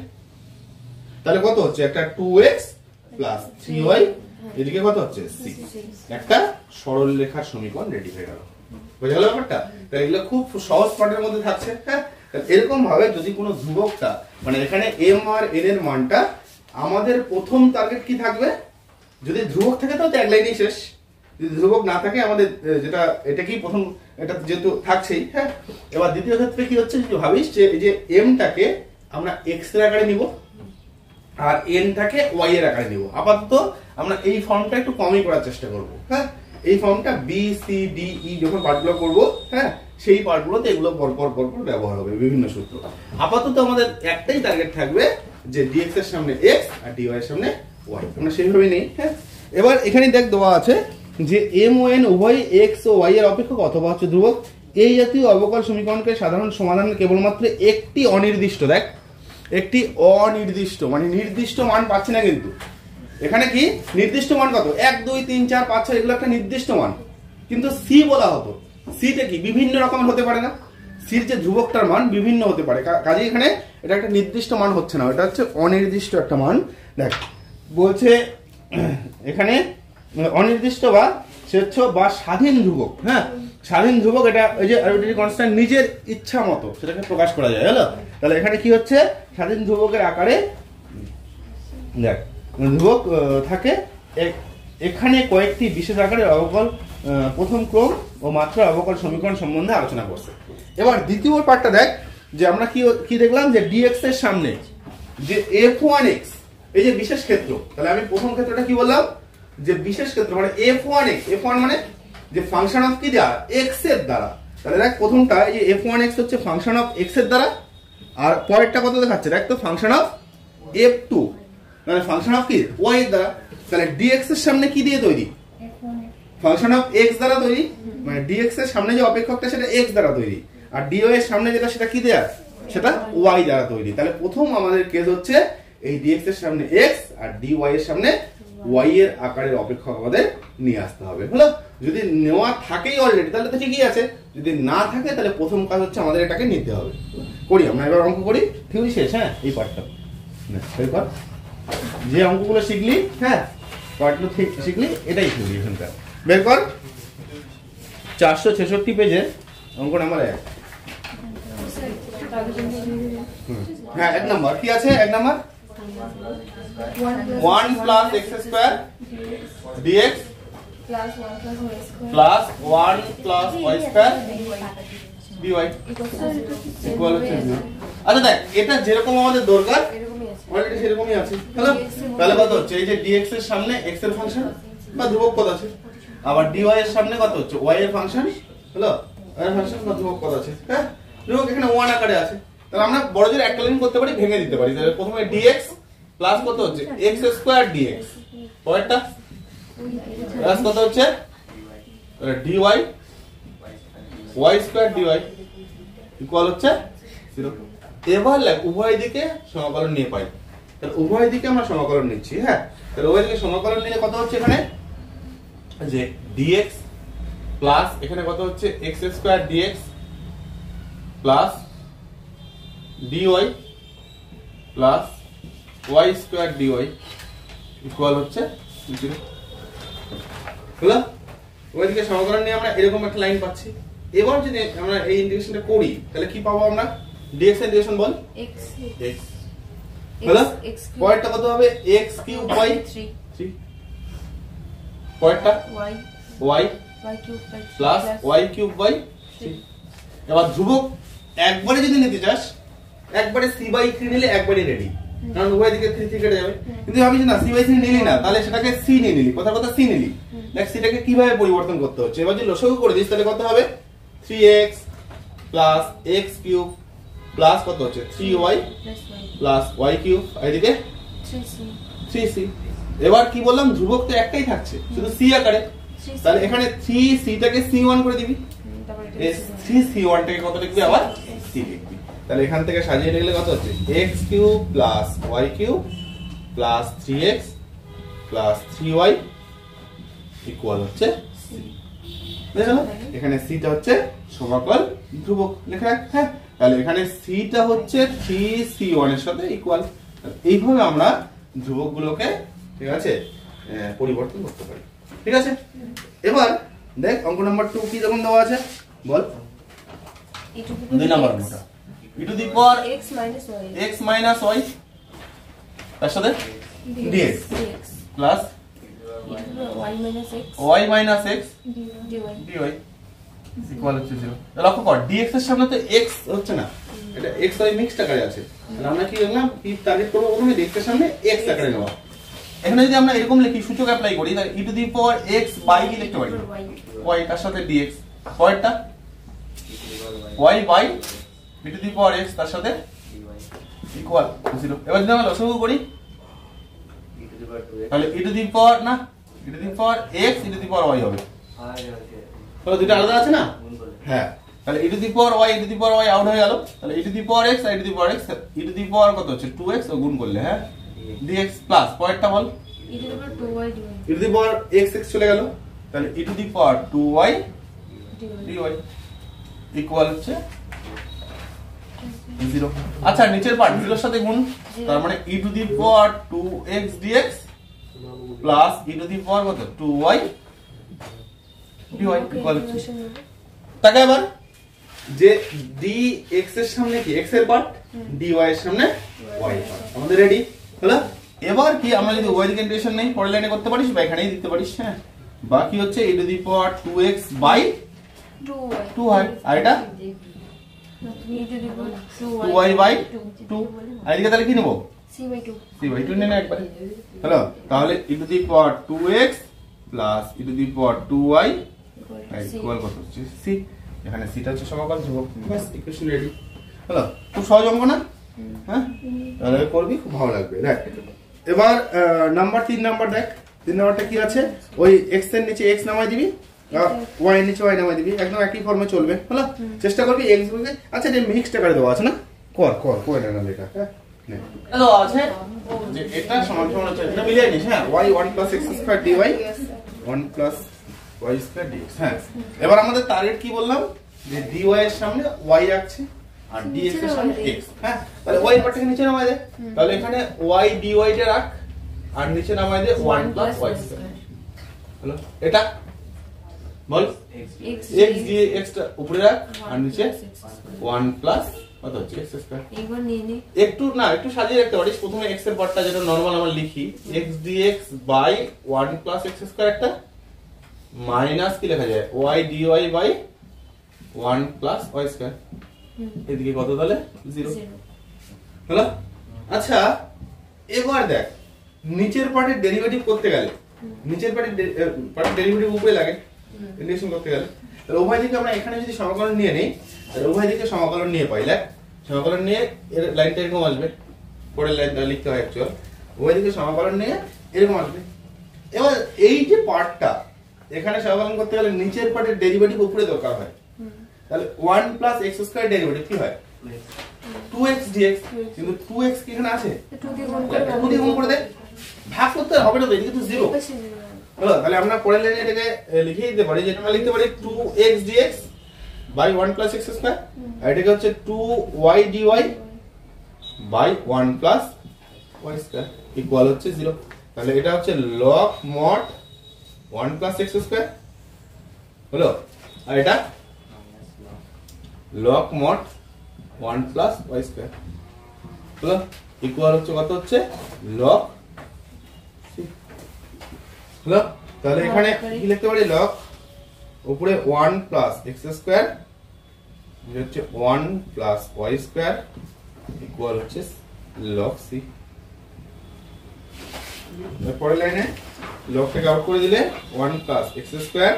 তাহলে কত হচ্ছে একটা 2x প্লাস 3y, এদিকে কত হচ্ছে c, একটা সরল রেখার সমীকরণ রেডি হয়ে গেল। বুঝা গেল ব্যাপারটা? তাহলে এগুলো খুব সহজ পাঠের মধ্যে থাকছে। হ্যাঁ, এরকম ভাবে যদি কোনো ধ্রুবকটা, মানে এখানে m আর n এর মানটা, আমাদের প্রথম টার্গেট কি থাকবে, যদি ধ্রুবক থাকে তো এক লাইনেই শেষ, যদি ধ্রুবক না থাকে আমাদের যেটা এটা কি প্রথম, এটা যেহেতু থাকছেই। হ্যাঁ, এবার দ্বিতীয় ক্ষেত্রে কি হচ্ছে, যদি ভাবিস যে এই যে m টাকে আমরা x এর আকারে নিব আর n টাকে y এর আকারে নিব। আপাতত আমরা এই ফর্মটা একটু কমই করার চেষ্টা করব। হ্যাঁ, এই ফর্মটা b c d e যখন পার্টগুলো করব, হ্যাঁ সেই পার্টগুলোতে এগুলো পরপর ব্যবহার হবে বিভিন্ন সূত্র। আপাতত আমাদের একটাই টার্গেট থাকবে যে dx এর সামনে x আর dy এর সামনে y, আমরা সেইভাবেই নেই। হ্যাঁ, এবার এখানে দেখ দেওয়া আছে যে m ও n উভয় x ও y এর অপেক্ষক অথবা হচ্ছে ধ্রুবক। এই জাতীয় অবকল সমীকরণকে সাধারণ সমাধান কেবলমাত্র একটি অনির্দিষ্ট, দেখ একটি অনির্দিষ্ট মানে নির্দিষ্ট মান পাচ্ছি না, কিন্তু এখানে কি নির্দিষ্ট মান কত 1 2 3 4 5 6 এগুলো একটা নির্দিষ্ট মান, কিন্তু c বলা হতো, সিটা কি বিভিন্ন রকমের হতে পারে না, সির যে ধ্রুবকটার মান বিভিন্ন হতে পারে, কাজে এখানে এটা একটা নির্দিষ্ট মান হচ্ছে না, এটা হচ্ছে অনির্দিষ্ট একটা মান। দেখ বলছে এখানে অনির্দিষ্ট বা স্বেচ্ছ বা স্বাধীন ধ্রুবক। হ্যাঁ, স্বাধীন ধ্রুবক এটা ওই যে আরবিট্রারি কনস্ট্যান্ট নিজের ইচ্ছা মতো সেটাকে প্রকাশ করা যায়। হলো, তাহলে এখানে কি হচ্ছে, স্বাধীন ধ্রুবকের আকারে দেখ ধ্রুবক থাকে, এখানে কয়েকটি বিশেষ আকারের অবকল প্রথম ক্রম ও মাত্রা অবকল সমীকরণ সম্বন্ধে আলোচনা করছে। এবার দ্বিতীয় পার্টটা দেখ, যে আমরা কি দেখলাম যে dx এর সামনে যে f1x এই যে বিশেষ ক্ষেত্র, তাহলে আমি প্রথম ক্ষেত্রটা কি বললাম যে বিশেষ ক্ষেত্র মানে f1x, f1 মানে যে ফাংশন অফ কি দ্বারা x এর দ্বারা। তাহলে দেখ প্রথমটা এই যে f1x হচ্ছে ফাংশন অফ x এর দ্বারা, আর পরেরটা কত দেখাচ্ছে দেখ তো ফাংশন অফ f2 মানে ফাংশন অফ কি y এর দ্বারা। তাহলে dx এর সামনে কি দিয়ে তৈরি, ফাংশন অফ x দ্বারা তৈরি, মানে dx এর সামনে যে অপেক্ষকটা সেটা x দ্বারা তৈরি, আর dy এর সামনে যেটা সেটা কি দেয়া, সেটা y দ্বারা তৈরি। তাহলে প্রথম আমাদের কেস হচ্ছে এই dx এর সামনে x আর dy এর সামনে y এর আকারের অপেক্ষক আমাদের নিয়ে আসতে হবে। হলো, যদি নেওয়া থাকেই অলরেডি তাহলে তো ঠিকই আছে, যদি না থাকে তাহলে প্রথম কাজ হচ্ছে আমাদের এটাকে নিতে হবে। করি আমরা এবার অঙ্ক করি, থিওরি শেষ। হ্যাঁ, এই পার্টটা বের কর, যে অঙ্কগুলো শিখলি, হ্যাঁ পার্টগুলো শিখলি, এটাই থিওরি এখানকার বের কর। 466 পেজে অঙ্ক নাম্বার 1। হ্যাঁ, 1 নাম্বার কি আছে, 1 number 1 plus x square dx plus 1 plus y square dy equal হচ্ছে 0। আচ্ছা দেখ এটা যেরকম আমাদের দরকার অলরেডি সেরকমই আছে। হলো, তাহলে কত হচ্ছে এই যে dx এর সামনে x এর ফাংশন বা ধ্রুবক পদ আছে, আবার dy এর সামনে কত হচ্ছে y এর ফাংশন। হলো, y এর ফাংশন বা ধ্রুবক পদ আছে। হ্যাঁ, ধ্রুবক এখানে 1 আকারে আছে, তাহলে আমরা বড় জোর একটা লাইন করতে পারি, ভেঙে দিতে পারি। তাহলে প্রথমে dx প্লাস কত হচ্ছে x স্কয়ার dx, পরেরটা প্লাস কত হচ্ছে dy y square dy equal হচ্ছে 0। এবার উভয় দিকে সমাকলন নিয়ে পাই, তাহলে উভয় দিকে আমরা সমাকলন নিচ্ছি। হ্যাঁ, তাহলে উভয় দিকে সমাকলন নিলে কত হচ্ছে এখানে যে dx প্লাস এখানে কত হচ্ছে x square dx plus dy plus y square dy equal হচ্ছে 0। হলো? ওইদিকে সমাকলন নিয়ে আমরা এরকম একটা লাইন পাচ্ছি। এবার যদি আমরা এই ইন্টিগ্রেশনটা করি তাহলে কি পাবো আমরা? dx এর ইন্টিগ্রেশন বল x হলো? পরেরটা কত হবে x কিউব y 3, পরেরটা y plus y cube y 3। এবার ধ্রুবক একবারে যদি নিতে চাস, একবারে c বাই 3 নিলে একবারে রেডি, কারণ উভয় দিকে 3 3 কেটে যাবে। কিন্তু ভাবিস না c বাই 3 নিলি না, তাহলে সেটাকে c নিয়ে নিলি, কথা c নিলি। দেখ সিটাকে কিভাবে পরিবর্তন করতে হচ্ছে। এবার যদি লসাগু করে দিস তাহলে কত হবে 3x plus x cube plus কত হচ্ছে 3y প্লাস y কিউব, এদিকে 3c। এবার কি বললাম, ধ্রুবক তো একটাই থাকছে, শুধু c আকারে। তাহলে এখানে 3c টাকে c1 করে দিবি, 3c1 টাকে কত লিখবি আবার c লিখবি। তাহলে এখান থেকে সাজিয়ে নিলে কত হচ্ছে x cube plus y cube plus 3x plus 3y equal হচ্ছে c। দেখো এখানে c টা হচ্ছে সমাকল ধ্রুবক লেখা রাখ। হ্যাঁ, তাহলে এখানে c টা হচ্ছে 3c1 এর সাথে ইকুয়াল। এইভাবে আমরা ধ্রুবকগুলোকে ঠিক আছে পরিবর্তন করতে পারি। ঠিক আছে, এবার দেখ অঙ্ক নাম্বার 2 কি রকম দেওয়া আছে বল। 2 নাম্বার অঙ্কটা e to the power x minus y তার সাথে dx plus y minus x dy equal হচ্ছে 0। লক্ষ্য কর dx এর সামনে তো x হচ্ছে না, এটা x y মিক্সড আকারে আছে। তাহলে আমরা কি করলাম, কি টার্গেট করব, প্রথমে dx এর সামনে x আকারে নেওয়া। এখানে যদি আমরা এরকম লিখি, সূচক অ্যাপ্লাই করি, তাহলে e to the power x by কি লিখতে পারি y তার সাথে dx, পরেরটা y by e to the power x তার সাথে ইকুয়াল 0। এবার যদি আমরা লসাগু করি তাহলে e টু দি পাওয়ার না e to the power x e to the power y হবে। তাহলে দুটো আলাদা আছে না? হ্যাঁ, তাহলে e to the power y e to the power y out হয়ে গেল। তাহলে e to the power x e to the power x e to the power কত হচ্ছে 2x ও গুণ করলে হ্যাঁ dx প্লাস পরেরটা বল e to the power 2y dy, e to the power x x চলে গেল, তাহলে e to the power 2y dy equal হচ্ছে 0। আচ্ছা নিচের পার্ট 0 এর সাথে গুণ, তার মানে e to the power 2x dx plus e to the power কত 2y dy ইকুয়াল হচ্ছে। তাকে আবার যে dx এর সামনে কি x এর পার্ট, dy এর সামনে y এর পার্ট, আমাদের রেডি হলো। এবার কি আমরা যদি y দিকে ইন্টিগ্রেশন নেই, পরের লাইনে করতে পারিস বা এখানেই দিতে পারিস। হ্যাঁ, বাকি হচ্ছে e to the power 2x by 2y, আর এটা 2y বাই 2, আর এদিকে তাহলে কি নেব c বাই 2 নেন একবারে। হলো, তাহলে e to the power 2x plus e to the power 2y equal কত হচ্ছে c। এখানে c টা হচ্ছে সমাকল ধ্রুবক, বাস ইকুয়েশন রেডি। হলো, খুব সহজ অঙ্ক না? হ্যাঁ, তাহলে করবি, খুব ভালো লাগবে। দেখ এবার নাম্বার 3 নাম্বার দেখ, 3 নাম্বারটা কি আছে, ওই x এর নিচে x নামাই দিবি, y এর নিচে y নামাই দিবি, একদম একই ফর্মে চলবে। হলো, চেষ্টা করবি x গুলোকে। আচ্ছা যে মিক্সড আকারে দেওয়া আছে না, কর কর কর না এটা। হ্যাঁ, হ্যালো আছে যে এটা সমান সমান আছে, এটা মিলিয়ে নিস। হ্যাঁ, y 1 + x square dy 1 + y square dx। হ্যাঁ, এবার আমাদের টার্গেট কি বললাম, যে dy এর সামনে y রাখছি আর dx এর সামনে x। হ্যাঁ, তাহলে y পার্টটাকে নিচে নামাই দে, তাহলে এখানে y dy টা রাখ আর নিচে নামাই দে 1 + y স্কয়ার। হলো, এটা বল x দিয়ে x টা উপরে রাখ আর নিচে 1 + কত হচ্ছে x স্কয়ার। এইবার নিয়ে নে, একটু না একটু সাজিয়ে রাখতে পারিস। প্রথমে x এর পার্টটা যেটা নরমাল আমরা লিখি, x dx by 1 + x square, একটা মাইনাস কি লেখা যায় y dy by 1 + y square. এদিকে কত তাহলে 0। হলো, আচ্ছা এবার দেখ নিচের পার্টের ডেরিভেটিভ করতে গেলে, নিচের পার্টের ডেরিভেটিভ উপরে লাগে ইন্টিগ্রেশন করতে গেলে, তাহলে উভয় দিকে আমরা এখানে যদি সমাকলন নিয়ে নেই, তাহলে উভয় দিকে সমাকলন নিয়ে পাই। দেখ সমাকলন নিয়ে এর লাইনটা এরকম আসবে, পরের লাইনটা লিখতে হয় অ্যাকচুয়াল, ওইদিকে সমাকলন নিয়ে এরকম আসবে। এবার এই যে পার্টটা এখানে সমাকলন করতে গেলে নিচের পার্টের ডেরিভেটিভ উপরে দরকার হয়, তাহলে 1 প্লাস এক্স স্কয়ার ডেরিভেটিভ কি হয় 2x dx, কিন্তু 2x কি এখানে আছে 2 দিয়ে গুণ করে দে, ভাগ করতে হবে না তো, এদিকে তো 0 হলো। তাহলে আমরা পরের লাইনে এটাকে লিখে দিতে পারি, যেটা লিখতে পারি 2x dx by 1 plus x square, আর এটাকে হচ্ছে 2y dy by 1 plus y square equal হচ্ছে 0। তাহলে এটা হচ্ছে log mod 1 plus x square হলো, আর এটা log mod 1 plus y square হলো, ইকুয়াল হচ্ছে কত হচ্ছে log হলো। তাহলে এখানে কি লিখতে পারি log উপরে 1 প্লাস x স্কয়ার হচ্ছে 1 প্লাস y স্কয়ার ইকুয়াল হচ্ছে log c। পরের লাইনে লগটাকে আউট করে দিলে 1 plus x square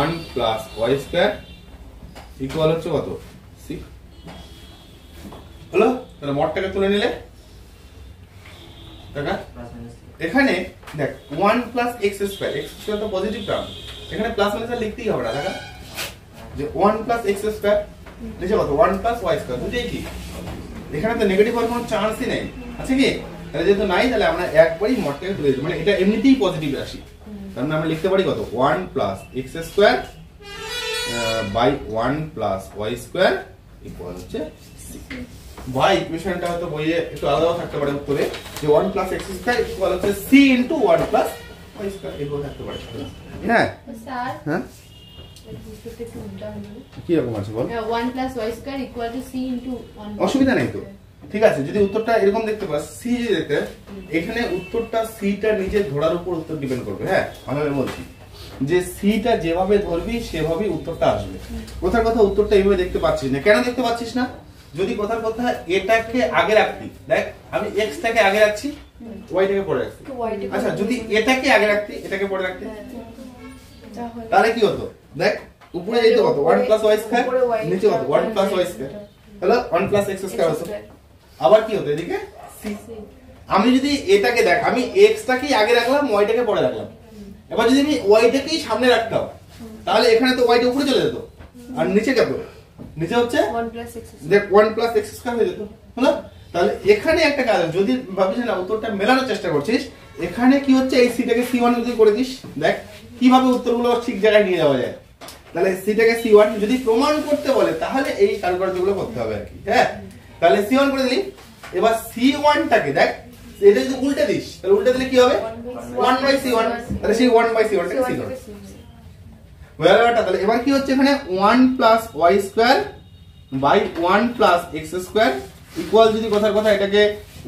1 plus y square equal হচ্ছে কত c হলো। তাহলে মডটাকে তুলে নিলে এখানে দেখ 1 plus x square, x square তো পজিটিভ টার্ম, এখানে প্লাস মাইনাস লিখতেই হবে না দেখা, যে 1 প্লাস x স্কয়ার নিচে কত 1 প্লাস y স্কয়ার, বুঝেই কি এখানে তো নেগেটিভ হওয়ার কোনো চান্সই নেই, আছে কি? তাহলে যেহেতু নাই তাহলে আমরা একবারই মডটাকে তুলে দিই, মানে এটা এমনিতেই পজিটিভ রাশি, তার মানে আমরা লিখতে পারি কত 1 plus x square by 1 plus y square equal হচ্ছে c। বা ইকুয়েশনটা হয়তো বইয়ে একটু আলাদা থাকতে পারে উত্তরে, যে 1 প্লাস x স্কয়ার ইকুয়াল হচ্ছে c into 1 plus y square এভাবে থাকতে পারে। হ্যাঁ স্যার, হ্যাঁ কি রকম আছে বল, 1 plus y square equal to c into 1, অসুবিধা নেই তো, ঠিক আছে। যদি উত্তরটা এরকম দেখতে পাস c যদি দেখতে, এখানে উত্তরটা c টা নিজে ধরার উপর উত্তর ডিপেন্ড করবে। হ্যাঁ আমি বলছি যে c টা যেভাবে ধরবি সেভাবেই উত্তরটা আসবে। কথার কথা উত্তরটা এইভাবে দেখতে পাচ্ছিস না, কেন দেখতে পাচ্ছিস না? যদি কথার কথা এটাকে আগে রাখতি, দেখ আমি x টাকে আগে রাখছি y টাকে পরে রাখছি, আচ্ছা যদি এটাকে আগে রাখতি এটাকে পরে রাখতি তাহলে কি হতো, দেখ উপরে এই তো কত 1 প্লাস y স্কয়ার, নিচে কত 1 প্লাস y স্কয়ার, তাহলে 1 প্লাস x স্কয়ার হতো। আবার কি হতো এদিকে c। আমি যদি এটাকে দেখ আমি x টাকেই আগে রাখলাম y টাকে পরে রাখলাম, এবার যদি আমি y টাকেই সামনে রাখতাম তাহলে এখানে তো y টা উপরে চলে যেত, আর নিচে কত নিচে হচ্ছে 1 প্লাস x দেখ 1 প্লাস x স্কয়ার হয়ে যেত, হলো। তাহলে এখানে একটা কাজ, যদি ভাবিস না উত্তরটা মেলানোর চেষ্টা করছিস, এখানে কি হচ্ছে এই c টাকে c1 যদি করে দিস, দেখ কিভাবে উত্তরগুলো ঠিক জায়গায় নিয়ে যাওয়া যায়। তাহলে c টাকে c1 যদি প্রমাণ করতে বলে তাহলে এই কার্যগুলো করতে হবে আর কি। হ্যাঁ তাহলে c1 করে দিলি, এবার c1 টাকে দেখ এটা যদি উল্টে দিস তাহলে উল্টে দিলে কি হবে 1/c1, তাহলে সেই 1/c1 টাকে c1 ওয়ালাটা। তাহলে এবার কি হচ্ছে এখানে 1 plus y square by 1 plus x square equal, যদি কথার কথা এটাকে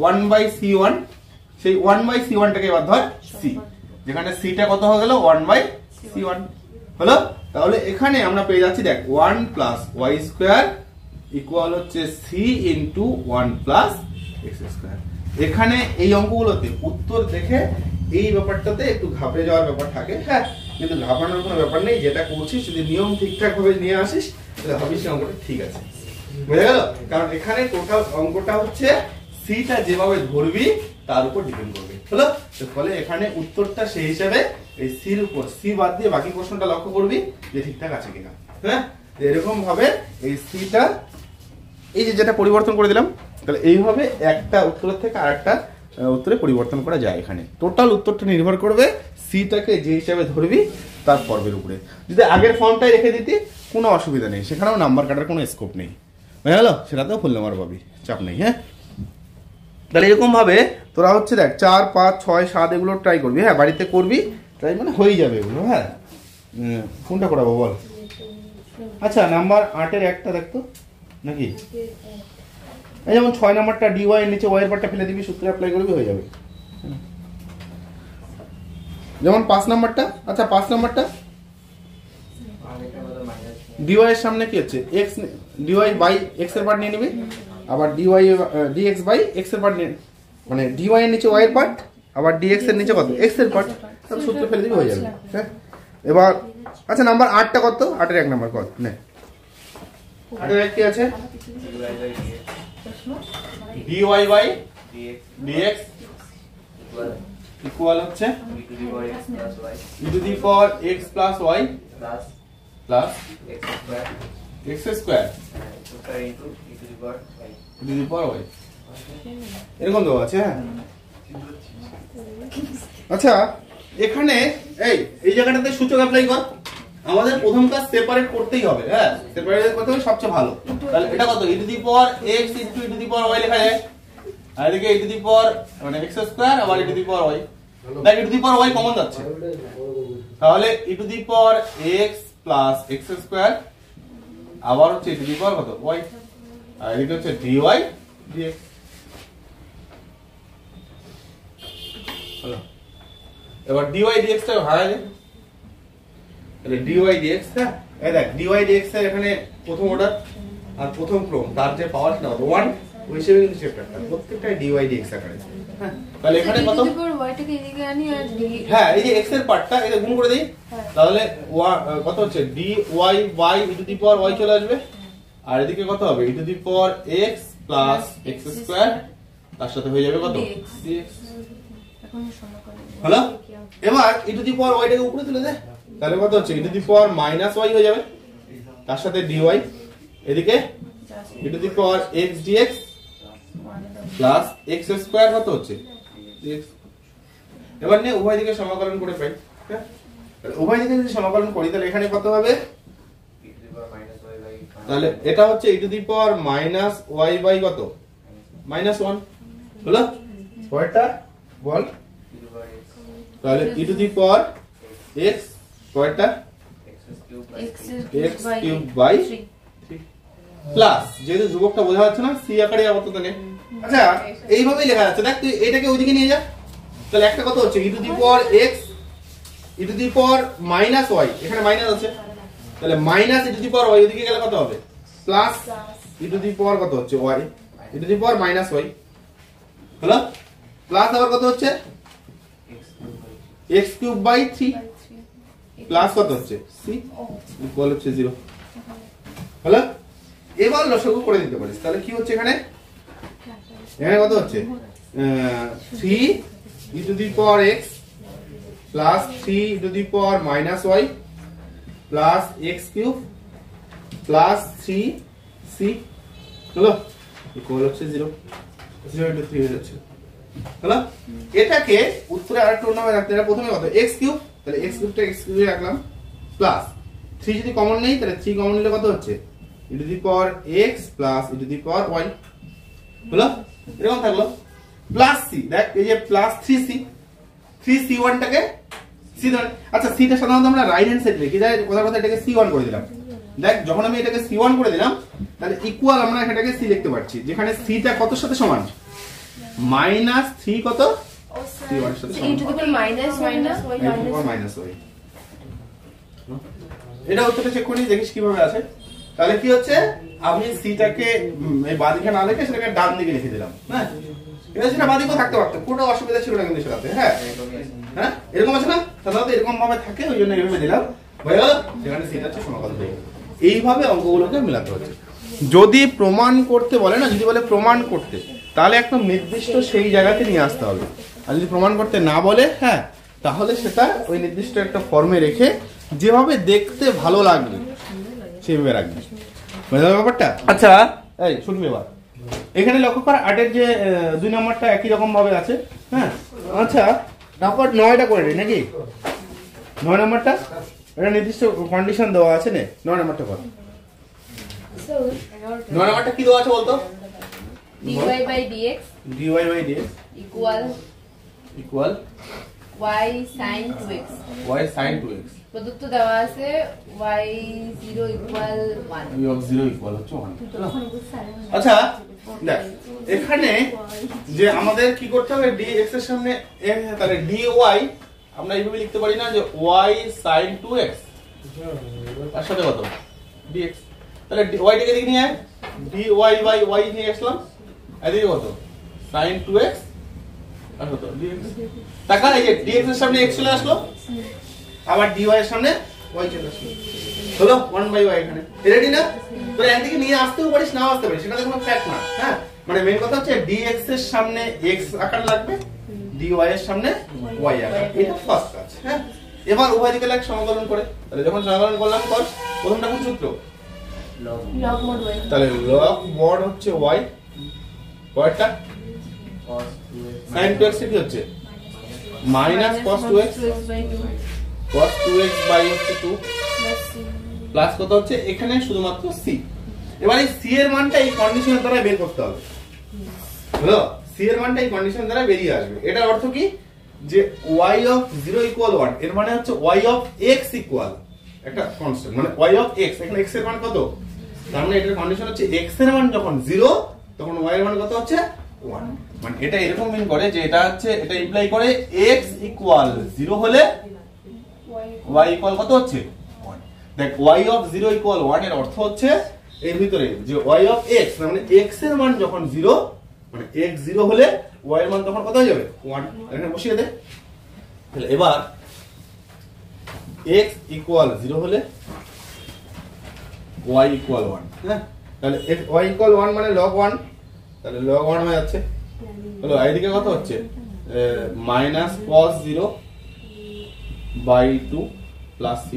1/c1, সেই 1/c1 টাকে এবার ধর c, যেখানে c টা কত হয়ে গেল 1/c1 হলো। তাহলে এখানে আমরা পেয়ে যাচ্ছি দেখ 1 প্লাস y স্কয়ার ইকুয়াল হচ্ছে c into 1 plus x square. এখানে এই অঙ্কগুলোতে উত্তর দেখে এই ব্যাপারটাতে একটু ঘাবড়ে যাওয়ার ব্যাপার থাকে, হ্যাঁ কিন্তু ঘাবড়ানোর কোনো ব্যাপার নেই, যেটা করছিস যদি নিয়ম ঠিকঠাক ভাবে নিয়ে আসিস তাহলে ভাবিস অঙ্কটা ঠিক আছে, বুঝে গেল? কারণ এখানে টোটাল অঙ্কটা হচ্ছে c টা যেভাবে ধরবি তার উপর ডিপেন্ড করবে, হলো। ফলে এখানে উত্তরটা সেই হিসাবে এই c এর উপর, c বাদ দিয়ে বাকি প্রশ্নটা লক্ষ্য করবি যে ঠিকঠাক আছে কিনা। হ্যাঁ এরকম ভাবে এই c টা এই যে যেটা পরিবর্তন করে দিলাম, তাহলে এইভাবে একটা উত্তরের থেকে আরেকটা উত্তরে পরিবর্তন করা যায়। এখানে টোটাল উত্তরটা নির্ভর করবে সিটাকে যে হিসাবে ধরবি তার পর্বের উপরে। যদি আগের ফর্মটাই রেখে দিতি কোনো অসুবিধা নেই, সেখানেও নাম্বার কাটার কোনো স্কোপ নেই, বুঝে গেল? সেটাতেও ফুল নাম্বার পাবি, চাপ নেই। হ্যাঁ তাহলে এরকম ভাবে তোরা হচ্ছে দেখ 4, 5, 6, 7 এগুলো ট্রাই করবি। হ্যাঁ বাড়িতে করবি, ট্রাই মানে হয়ে যাবে এগুলো। হ্যাঁ কোনটা করাবো বল? আচ্ছা নাম্বার 8 এর একটা দেখতো নাকি, এই যেমন 6 নাম্বারটা dy এর নিচে y এর পার্টটা ফেলে দিবি, সূত্র অ্যাপ্লাই করবি, হয়ে যাবে। যেমন 5 নাম্বারটা, আচ্ছা 5 নাম্বারটা dy এর সামনে কি হচ্ছে x, dy বাই x এর পার্ট নিয়ে নিবি, আবার dx বাই x এর পার্ট নিয়ে, মানে dy এর নিচে y এর পার্ট আবার dx এর নিচে কত x এর পার্ট, তাহলে সূত্র ফেলে দিবি, হয়ে যাবে। হ্যাঁ এবার আচ্ছা নাম্বার 8টা কত, 8 এর 1 নাম্বার কত নে 8 কি আছে dy by dx ইকুয়াল হচ্ছে e to the power x plus y plus x square into e to the power y এরকম দেওয়া আছে। হ্যাঁ আচ্ছা এখানে এই জায়গাটাতে সূচক অ্যাপ্লাই কর। আমাদের প্রথম কাজ সেপারেট করতেই হবে। হ্যাঁ সেপারেট করতে হবে সবচেয়ে ভালো। তাহলে এটা কত e to the power x into e to the power y লেখা যায়, আর এদিকে e to the power মানে x স্কয়ার আবার e to the power y। দেখ e to the power y common যাচ্ছে, তাহলে e to the power x plus x square আবার হচ্ছে e to the power কত y, আর এদিকে হচ্ছে dy dx। হলো এবার dy dx টা ভাঙা যায়, তাহলে dy dx টা এই দেখ dy dx এর এখানে প্রথম অর্ডার আর প্রথম ক্রম তার যে পাওয়ার সেটা কত 1 ওই হিসেবে কিন্তু চ্যাপ্টারটা প্রত্যেকটাই dy dx আকারে। হ্যাঁ তাহলে এখানে কত y টাকে এদিকে আনি আর d হ্যাঁ এই যে x এর পার্টটা এটা গুণ করে দেই, তাহলে কত হচ্ছে dy by e to the power y চলে আসবে, আর এদিকে কত হবে e to the power x plus x square তার সাথে হয়ে যাবে কত dx। এখন সমাকলন হলো এবার e to the power y টাকে উপরে তুলে দে, তাহলে কত হচ্ছে e to the power minus y হয়ে যাবে তার সাথে dy, এদিকে e to the power x dx plus x square কত হচ্ছে dx। এবার নে উভয় দিকে সমাকলন করে পাই। হ্যাঁ তাহলে উভয় দিকে যদি সমাকলন করি তাহলে এখানে কত হবে তাহলে এটা হচ্ছে e to the power minus y by কত minus 1 হলো স্কয়ারটা বল, তাহলে e to the power x স্কয়ারটা x cube by 3 plus যেহেতু ধ্রুবকটা বোঝা যাচ্ছে না c আকারে আপাতত নে। আচ্ছা এইভাবেই লেখা যাচ্ছে, দেখ তুই এটাকে ওইদিকে নিয়ে যা, তাহলে একটা কত হচ্ছে e to the power x e to the power minus y এখানে মাইনাস আছে, তাহলে minus e to the power y ওইদিকে গেলে কত হবে plus e to the power কত হচ্ছে y e to the power minus y হলো, প্লাস আবার কত হচ্ছে x cube by 3 প্লাস কত হচ্ছে c ইকুয়াল হচ্ছে 0 হলো। এবার লসাগু করে দিতে পারিস, তাহলে কি হচ্ছে এখানে এখানে কত হচ্ছে 3 e to the power x plus 3 e to the power minus y plus x cube plus 3c হলো ইকুয়াল হচ্ছে 0 0 into 3 হয়ে যাচ্ছে। হলো এটাকে উত্তরে আরেকটা নামে রাখতে হবে, প্রথমে কত x কিউব, তাহলে x কিউবটা x কিউবে রাখলাম প্লাস 3 যদি কমন নেই তাহলে 3 কমন নিলে কত হচ্ছে e to the power x plus e to the power y হলো এরকম থাকলো প্লাস c, দেখ এই যে প্লাস 3c 3c1 টাকে c ধরে, আচ্ছা c টা সাধারণত আমরা রাইট হ্যান্ড সাইড রেখে যাই, কথা কথা এটাকে c1 করে দিলাম। দেখ যখন আমি এটাকে c1 করে দিলাম তাহলে ইকুয়াল আমরা এটাকে c লিখতে পারছি, যেখানে c টা কত সাথে সমান মাইনাস 3 কত c1 এর সাথে সমান into the power minus y না মাইনাস y। এটা উত্তরটা চেক করে দেখিস কিভাবে আছে, তাহলে কি হচ্ছে আমি c টাকে এই বাঁদিকে না লিখে সেটাকে ডান দিকে লিখে দিলাম। হ্যাঁ এটা সেটা বাঁদিকে থাকতে পারতো, কোনো অসুবিধা ছিল না কিন্তু সেটাতে। হ্যাঁ হ্যাঁ এরকম আছে না, সাধারণত এরকম ভাবে থাকে ওই জন্য এইভাবে দিলাম হয়ে গেল, সেখানে c টা হচ্ছে সমাকলন হয়ে গেল। এইভাবে অঙ্কগুলোকে মেলাতে হচ্ছে। যদি প্রমাণ করতে বলে না, যদি বলে প্রমাণ করতে তাহলে একদম নির্দিষ্ট সেই জায়গাতে নিয়ে আসতে হবে, আর যদি প্রমাণ করতে না বলে হ্যাঁ তাহলে সেটা ওই নির্দিষ্ট একটা ফর্মে রেখে যেভাবে দেখতে ভালো লাগবে সেইভাবে রাখবে, বুঝতে পারলে ব্যাপারটা? আচ্ছা এই শুনবি এবার এখানে লক্ষ্য কর 8 এর যে 2 নম্বরটা একই রকম ভাবে আছে। হ্যাঁ আচ্ছা নাম্বার 9টা করে দিই নাকি, 9 নম্বরটা এটা নির্দিষ্ট কন্ডিশন দেওয়া আছে নে, 9 নম্বরটা কর। 9 নম্বরটা কি দেওয়া আছে বলতো, dy by dx dy by dx equal y sin 2x y sin 2x প্রদত্ত দেওয়া আছে y0 equal 1 y of 0 equal হচ্ছে 1। আচ্ছা দেখ এখানে যে আমাদের কি করতে হবে dx এর সামনে তাহলে dy আমরা এইভাবে লিখতে পারি না যে y sin 2x তার সাথে কত dx, তাহলে y টাকে এদিকে নিয়ে আয় dy by y নিয়ে আসলাম, এদিকে কত sin 2x আর কত dx, টাকা এই যে dx এর সামনে x চলে আসলো আবার dy এর সামনে y চলে আসলো। হলো 1/y এখানে রেডি না? তোরা একদিকে নিয়ে আসতেও পারিস নাও আসতে পারিস, সেটা কোনো ফ্যাক্ট না। হ্যাঁ মানে মেন কথা হচ্ছে dx এর সামনে x আকার লাগবে, dy এর সামনে y আকার, এটা ফার্স্ট কাজ। হ্যাঁ এবার উভয় দিকে লাগ সমাকলন করে, তাহলে যখন সমাকলন করলাম কর প্রথমটা কোন সূত্র? log mod y, তাহলে log mod হচ্ছে y, পরেরটা sin 2x কি হচ্ছে minus cos 2x, by 2 cos 2x by হচ্ছে 2 plus c প্লাস কত হচ্ছে এখানে শুধুমাত্র c। এবার এই c এর মানটা এই কন্ডিশনের দ্বারা বের করতে হবে, হলো? c এর মানটা এই কন্ডিশনের দ্বারা বেরিয়ে আসবে। এটার অর্থ কি যে y অফ 0 ইকুয়াল 1, এর মানে হচ্ছে y অফ x ইকুয়াল একটা কনস্ট্যান্ট, মানে y অফ x, এখানে x এর মান কত, তার মানে এটার কন্ডিশন হচ্ছে x এর মান যখন 0 তখন y এর মান কত হচ্ছে 1। মানে এটা এরকম মিন করে যে এটা হচ্ছে, এটা ইমপ্লাই করে x ইকুয়াল 0 হলে y ইকুয়াল কত হচ্ছে 1। দেখ y অফ 0 ইকুয়াল 1 এর অর্থ হচ্ছে এর ভিতরে যে y অফ x, মানে x এর মান যখন 0, মানে x 0 হলে y এর মান তখন কত হয়ে যাবে 1। এখানে বসিয়ে দে। তাহলে এবার x ইকুয়াল 0 হলে y ইকুয়াল 1। হ্যাঁ তাহলে y ইকুয়াল 1 মানে log 1, তাহলে log 1 হয়ে যাচ্ছে। হলো এইদিকে কত হচ্ছে minus cos 0 by 2 plus c।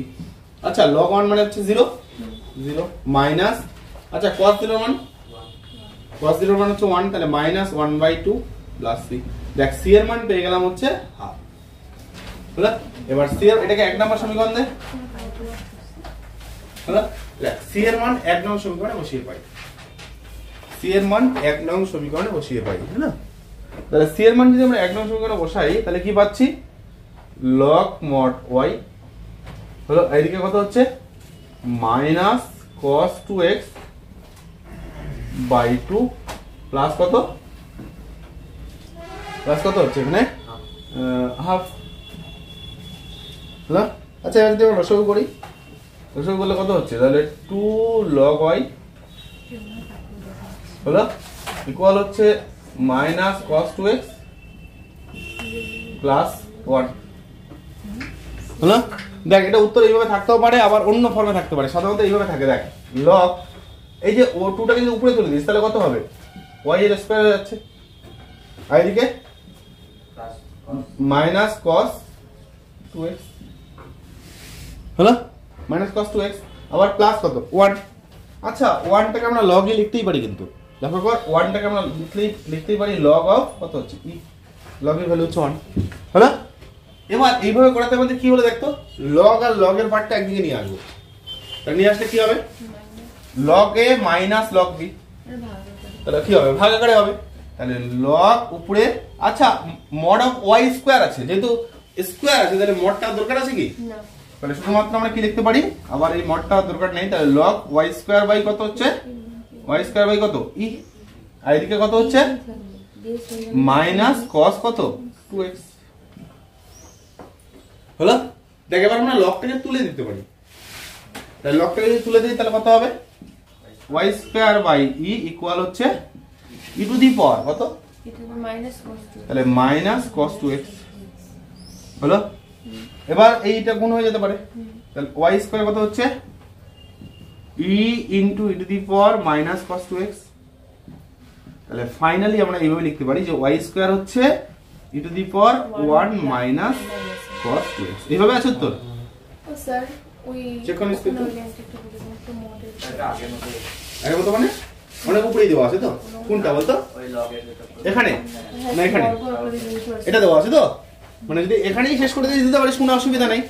আচ্ছা log 1 মানে হচ্ছে 0 0 মাইনাস, আচ্ছা cos 0 মান, cos 0 মান হচ্ছে 1, তাহলে মাইনাস 1/2 প্লাস c। দেখ c এর মান পেয়ে গেলাম হচ্ছে হাফ। হলো এবার c এর, এটাকে এক নাম্বার সমীকরণ দে। হলো দেখ c এর মান এক নম্বর সমীকরণে বসিয়ে পাই, c এর মান এক নম্বর সমীকরণে বসিয়ে পাই, হলো? তাহলে c এর মান যদি আমরা এক নম্বর সমীকরণে বসাই তাহলে কি পাচ্ছি log mod y, হলো এইদিকে কত হচ্ছে minus cos 2x by 2 plus কত, প্লাস কত হচ্ছে এখানে হাফ। হলো আচ্ছা এবার যদি আমরা লসাগু করি, লসাগু করলে কত হচ্ছে তাহলে 2 log y, হলো ইকুয়াল হচ্ছে মাইনাস cos 2x প্লাস 1। হলো দেখ এটা উত্তর এইভাবে থাকতেও পারে, আবার অন্য ফর্মে থাকতে পারে, সাধারণত এইভাবে থাকে। দেখ log, এই যে ও 2টা কিন্তু উপরে তুলে দিস তাহলে কত হবে y এর স্কয়ার হয়ে যাচ্ছে, আর এদিকে মাইনাস cos 2x, হলো মাইনাস cos 2x আবার প্লাস কত 1। আচ্ছা 1টাকে আমরা log এ লিখতেই পারি, কিন্তু দেখো 1টাকে আমরা লিখতেই পারি log অফ কত হচ্ছে e, log এর ভ্যালু হচ্ছে 1। হলো এবার এইভাবে করাতে বলতে কি হলো দেখতো, log আর log এর পার্টটা একদিকে নিয়ে আসবো, তাহলে নিয়ে আসলে কি হবে log a minus log b, তাহলে কি হবে ভাগ আকারে হবে। তাহলে log উপরে, আচ্ছা mod অফ y স্কয়ার আছে, যেহেতু স্কয়ার আছে তাহলে মডটা দরকার আছে কি না, তাহলে শুধুমাত্র আমরা কি লিখতে পারি, আবার এই মডটা দরকার নেই, তাহলে log y স্কয়ার বাই কত হচ্ছে y স্কয়ার বাই কত e, আর এদিকে কত হচ্ছে মাইনাস cos কত 2x। হলো দেখ এবার আমরা লগটাকে তুলে দিতে পারি, তাহলে লগটাকে যদি তুলে দিই তাহলে কত হবে y square by e equal হচ্ছে e টু দি পাওয়ার কত, এটা মাইনাস cos 2, তাহলে মাইনাস cos 2x। হলো এবার এইটা গুণ হয়ে যেতে পারে, তাহলে y স্কয়ার কত হচ্ছে e into e to the power minus cos 2x। তাহলে ফাইনালি আমরা এইভাবে লিখতে পারি যে y স্কয়ার হচ্ছে e to the power 1 minus cos 2x। এইভাবে আছে উত্তর। ও স্যার ওই চেক করে নিস কিন্তু। একটু মডেল আরে কত মানে অনেক উপরেই দেওয়া আছে তো, কোনটা বলতো এখানে না এখানে, এটা দেওয়া আছে তো, মানে যদি এখানেই শেষ করে দিতে পারিস কোনো অসুবিধা নেই।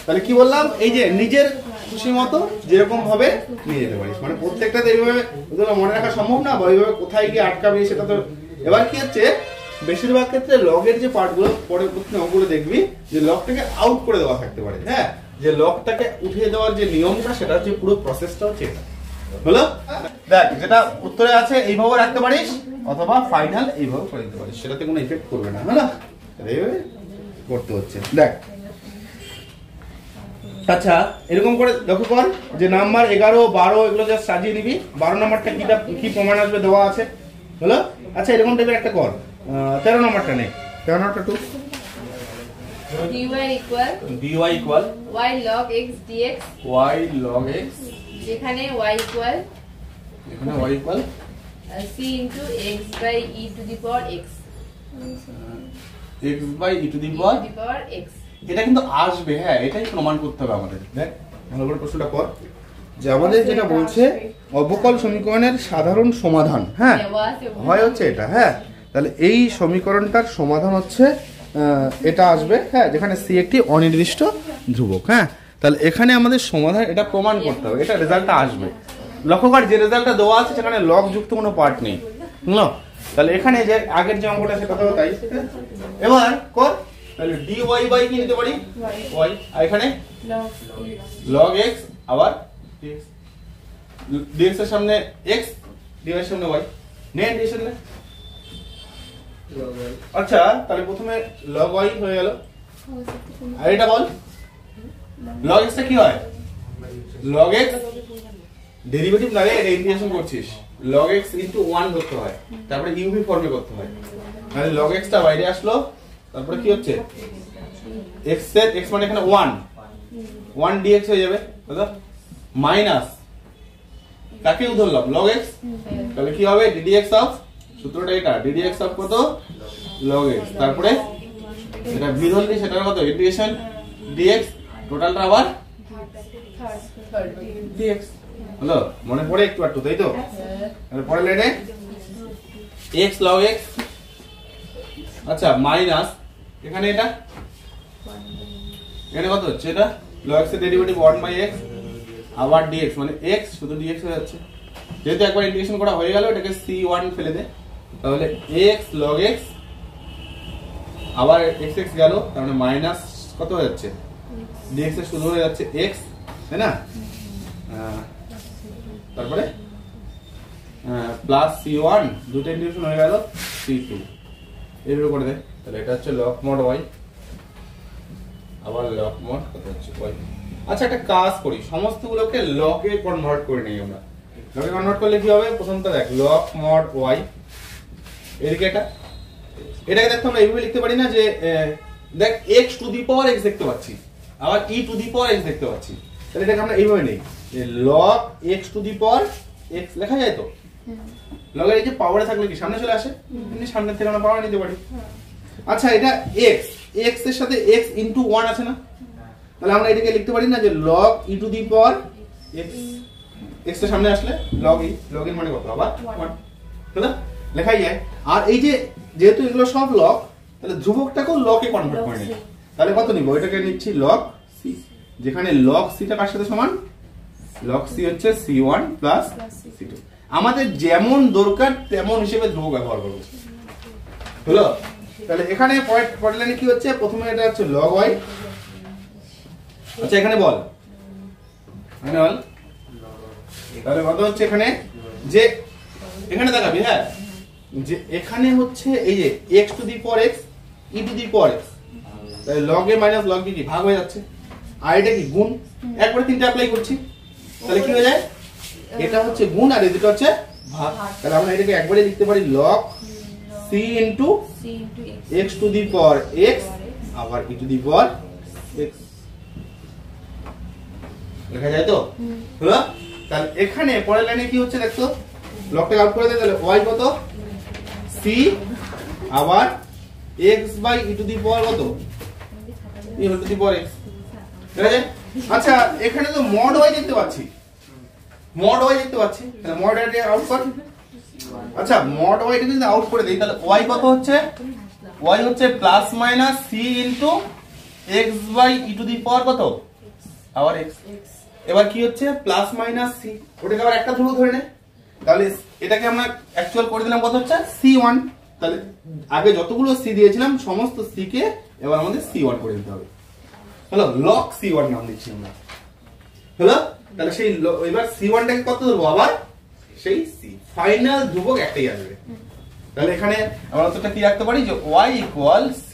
তাহলে কি বললাম, এই যে নিজের খুশি মতো যেরকম ভাবে নিয়ে যেতে পারিস, মানে প্রত্যেকটাতে এইভাবে ওগুলো মনে রাখা সম্ভব না, বা ওইভাবে কোথায় গিয়ে আটকাবি সেটা তো। এবার কি হচ্ছে বেশিরভাগ ক্ষেত্রে লগের যে পার্টগুলো পরবর্তী অঙ্কগুলো দেখবি যে লগটাকে আউট করে দেওয়া থাকতে পারে, হ্যাঁ যে লগটাকে উঠিয়ে দেওয়ার যে নিয়মটা সেটা হচ্ছে পুরো প্রসেসটা হচ্ছে এটা। হলো দেখ যেটা উত্তরে আছে এইভাবে রাখতে পারিস, অথবা ফাইনাল এইভাবে করে দিতে পারিস, সেটাতে কোনো ইফেক্ট করবে না। হলো এইভাবে করতে হচ্ছে দেখ। আচ্ছা এরকম করে লক্ষ্য কর যে নাম্বার 11, 12 এগুলো জাস্ট সাজিয়ে নিবি, 12 নাম্বারটা কি প্রমাণ আসবে দেওয়া আছে। হলো আচ্ছা এরকম টাইপের একটা কর, 13 নাম্বারটা নে, 13 নাম্বারটা two dy equal dy equal y log x dx, y log x, যেখানে y equal এখানে y equal c into x by e to the power x, x by e to the e to power। the power x। এটা কিন্তু আসবে, হ্যাঁ এটাই প্রমাণ করতে হবে আমাদের। দেখ ভালো করে প্রশ্নটা কর, যে আমাদের যেটা বলছে অবকল সমীকরণের সাধারণ সমাধান, হ্যাঁ হয় হচ্ছে এটা, হ্যাঁ তাহলে এই সমীকরণটার সমাধান হচ্ছে এটা আসবে, হ্যাঁ যেখানে সি একটি অনির্দিষ্ট ধ্রুবক, হ্যাঁ তাহলে এখানে আমাদের সমাধান এটা প্রমাণ করতে হবে, এটা রেজাল্টটা আসবে। লক্ষ্য কর যে রেজাল্টটা দেওয়া আছে সেখানে লগ যুক্ত কোনো পার্ট নেই, বুঝলো? তাহলে এখানে যে আগের যে অঙ্কটা সেটা তো তাই। এবার কর, তাহলে dy বাই কি নিতে পারি y, আর এখানে log x আবার dx, dx এর সামনে x, dy এর সামনে y, নে ডিভিশন নে। আচ্ছা তাহলে প্রথমে log y হয়ে গেল, আর এটা বল log x টা কি হয়? log x ডেরিভেটিভ না রে, এটা ইন্টিগ্রেশন করছিস, log x into 1 ধরতে হয়, তারপরে uv ফর্মে করতে হয়। তাহলে log x টা বাইরে আসলো, তারপরে কি হচ্ছে x এর x মানে এখানে 1 dx হয়ে যাবে, বুঝলো? মাইনাস কাকে ধরলাম log x, তাহলে কি হবে ddx অফ, সূত্রটা এটা ddx অফ কত log x, তারপরে এটা v ধরলি সেটার কত ইন্টিগ্রেশন dx, টোটালটা আবার dx, হলো? মনে পড়ে একটু একটু, তাই তো? তাহলে পরে লেটে x log x, আচ্ছা মাইনাস এখানে এটা, এখানে কত হচ্ছে এটা log x এর ডেরিভেটিভ 1/x আবার dx, মানে x শুধু dx হয়ে যাচ্ছে, যেহেতু একবার ইন্টিগ্রেশন করা হয়ে গেল এটাকে c1 ফেলে দে, তাহলে x log x আবার x x গেল, তার মানে মাইনাস কত হয়ে যাচ্ছে dx এর শুধু হয়ে যাচ্ছে x, তাই না? তারপরে প্লাস c1, দুটো ইন্টিগ্রেশন হয়ে গেল c2, এইভাবে করে দে। তাহলে এটা হচ্ছে log mod y আবার log mod কত হচ্ছে y। আচ্ছা একটা কাজ করি, সমস্তগুলোকে log এ কনভার্ট করে নেই আমরা। log এ কনভার্ট করলে কি হবে? প্রথমটা দেখ log mod y, এদিকে এটাকে দেখো আমরা এইভাবে লিখতে পারি না যে দেখ x two the power x দেখতে পাচ্ছি, আবার e to the power x দেখতে পাচ্ছি, তাহলে এটাকে আমরা এইভাবে নেই যে log x two the power x লেখা যায় তো? log এর এই যে পাওয়ারে থাকলে কি সামনে চলে আসে, এমনি সামনে থেকে আমরা পাওয়ার নিতে পারি। আচ্ছা এটা x, x এর সাথে x ইনটু 1 আছে না, তাহলে আমরা এটাকে লিখতে পারি না যে log e to the power x, x এর সামনে আসলে log e, log এর মানে কত আবার 1, তাহলে লেখাই যায়। আর এই যে যেহেতু এগুলো সব log, তাহলে ধ্রুবকটাকেও log এ কনভার্ট করে নিই, তাহলে কত নিব? এটাকে নিচ্ছি log c, যেখানে log c টা কার সাথে সমান? log c হচ্ছে c1 প্লাস c2, আমাদের যেমন দরকার তেমন হিসেবে ধ্রুবক ব্যবহার করব, হলো? তাহলে এখানে পরের লাইনে কি হচ্ছে? প্রথমে এটা হচ্ছে log y, আচ্ছা এখানে বল, এখানে বল তাহলে কত হচ্ছে এখানে, যে এখানে দেখাবি, হ্যাঁ যে এখানে হচ্ছে এই যে x two the power x, e to the power x, তাহলে log a minus log b কি ভাগ হয়ে যাচ্ছে, আর এটা কি গুণ, একবারে তিনটা অ্যাপ্লাই করছি, তাহলে কি হয়ে যায়? এটা হচ্ছে গুণ আর এটা হচ্ছে ভাগ, তাহলে আমরা এটাকে একবারে লিখতে পারি log c into x two the power x আবার e to the power x, লেখা যায় তো? হলো? তাহলে এখানে পরের লাইনে কি হচ্ছে দেখো, লগটা আউট করে দে, তাহলে y কত c আবার x by e to the power কত e to the power x, ঠিক আছে? আচ্ছা এখানে তো mod y দেখতে পাচ্ছি, mod y দেখতে পাচ্ছি, তাহলে mod y আউট কর। আচ্ছা mod y টা যদি আউট করে দেই তাহলে y কত হচ্ছে? y হচ্ছে plus minus c into x by e to the power কত আবার x, এবার কি হচ্ছে প্লাস মাইনাস c, ওটাকে আবার একটা ধ্রুবক ধরে নে, তাহলে এটাকে আমরা অ্যাকচুয়াল করে দিলাম কত হচ্ছে c1, তাহলে আগে যতগুলো c দিয়েছিলাম সমস্ত c কে এবার আমাদের c1 করে দিতে হবে, হলো? log c1 নাম দিচ্ছি আমরা, হলো? তাহলে সেই এবার c1 টাকে কত ধরবো? আবার সেই c, ফাইনাল ধ্রুবক একটাই আসবে। তাহলে এখানে আমরা উত্তরটা কি রাখতে পারি যে y ইকুয়াল c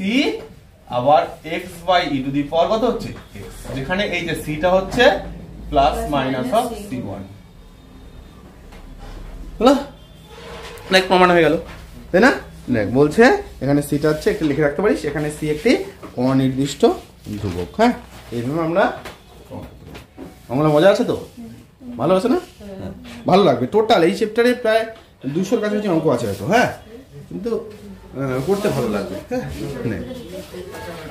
আবার x by e to the power কত হচ্ছে x, যেখানে এই যে c টা হচ্ছে প্লাস মাইনাস অফ c1, হলো? লাইক প্রমাণ হয়ে গেল, তাই না? দেখ বলছে এখানে সিটা হচ্ছে একটু লিখে রাখতে পারিস, এখানে সি একটি অনির্দিষ্ট ধ্রুবক। হ্যাঁ, এইভাবে আমরা মজা আছে তো, ভালো আছে না? ভালো লাগবে। টোটাল এই চ্যাপ্টারে প্রায় 200-র কাছাকাছি অঙ্ক আছে হয়তো। হ্যাঁ, কিন্তু করতে ভালো লাগবে। হ্যাঁ,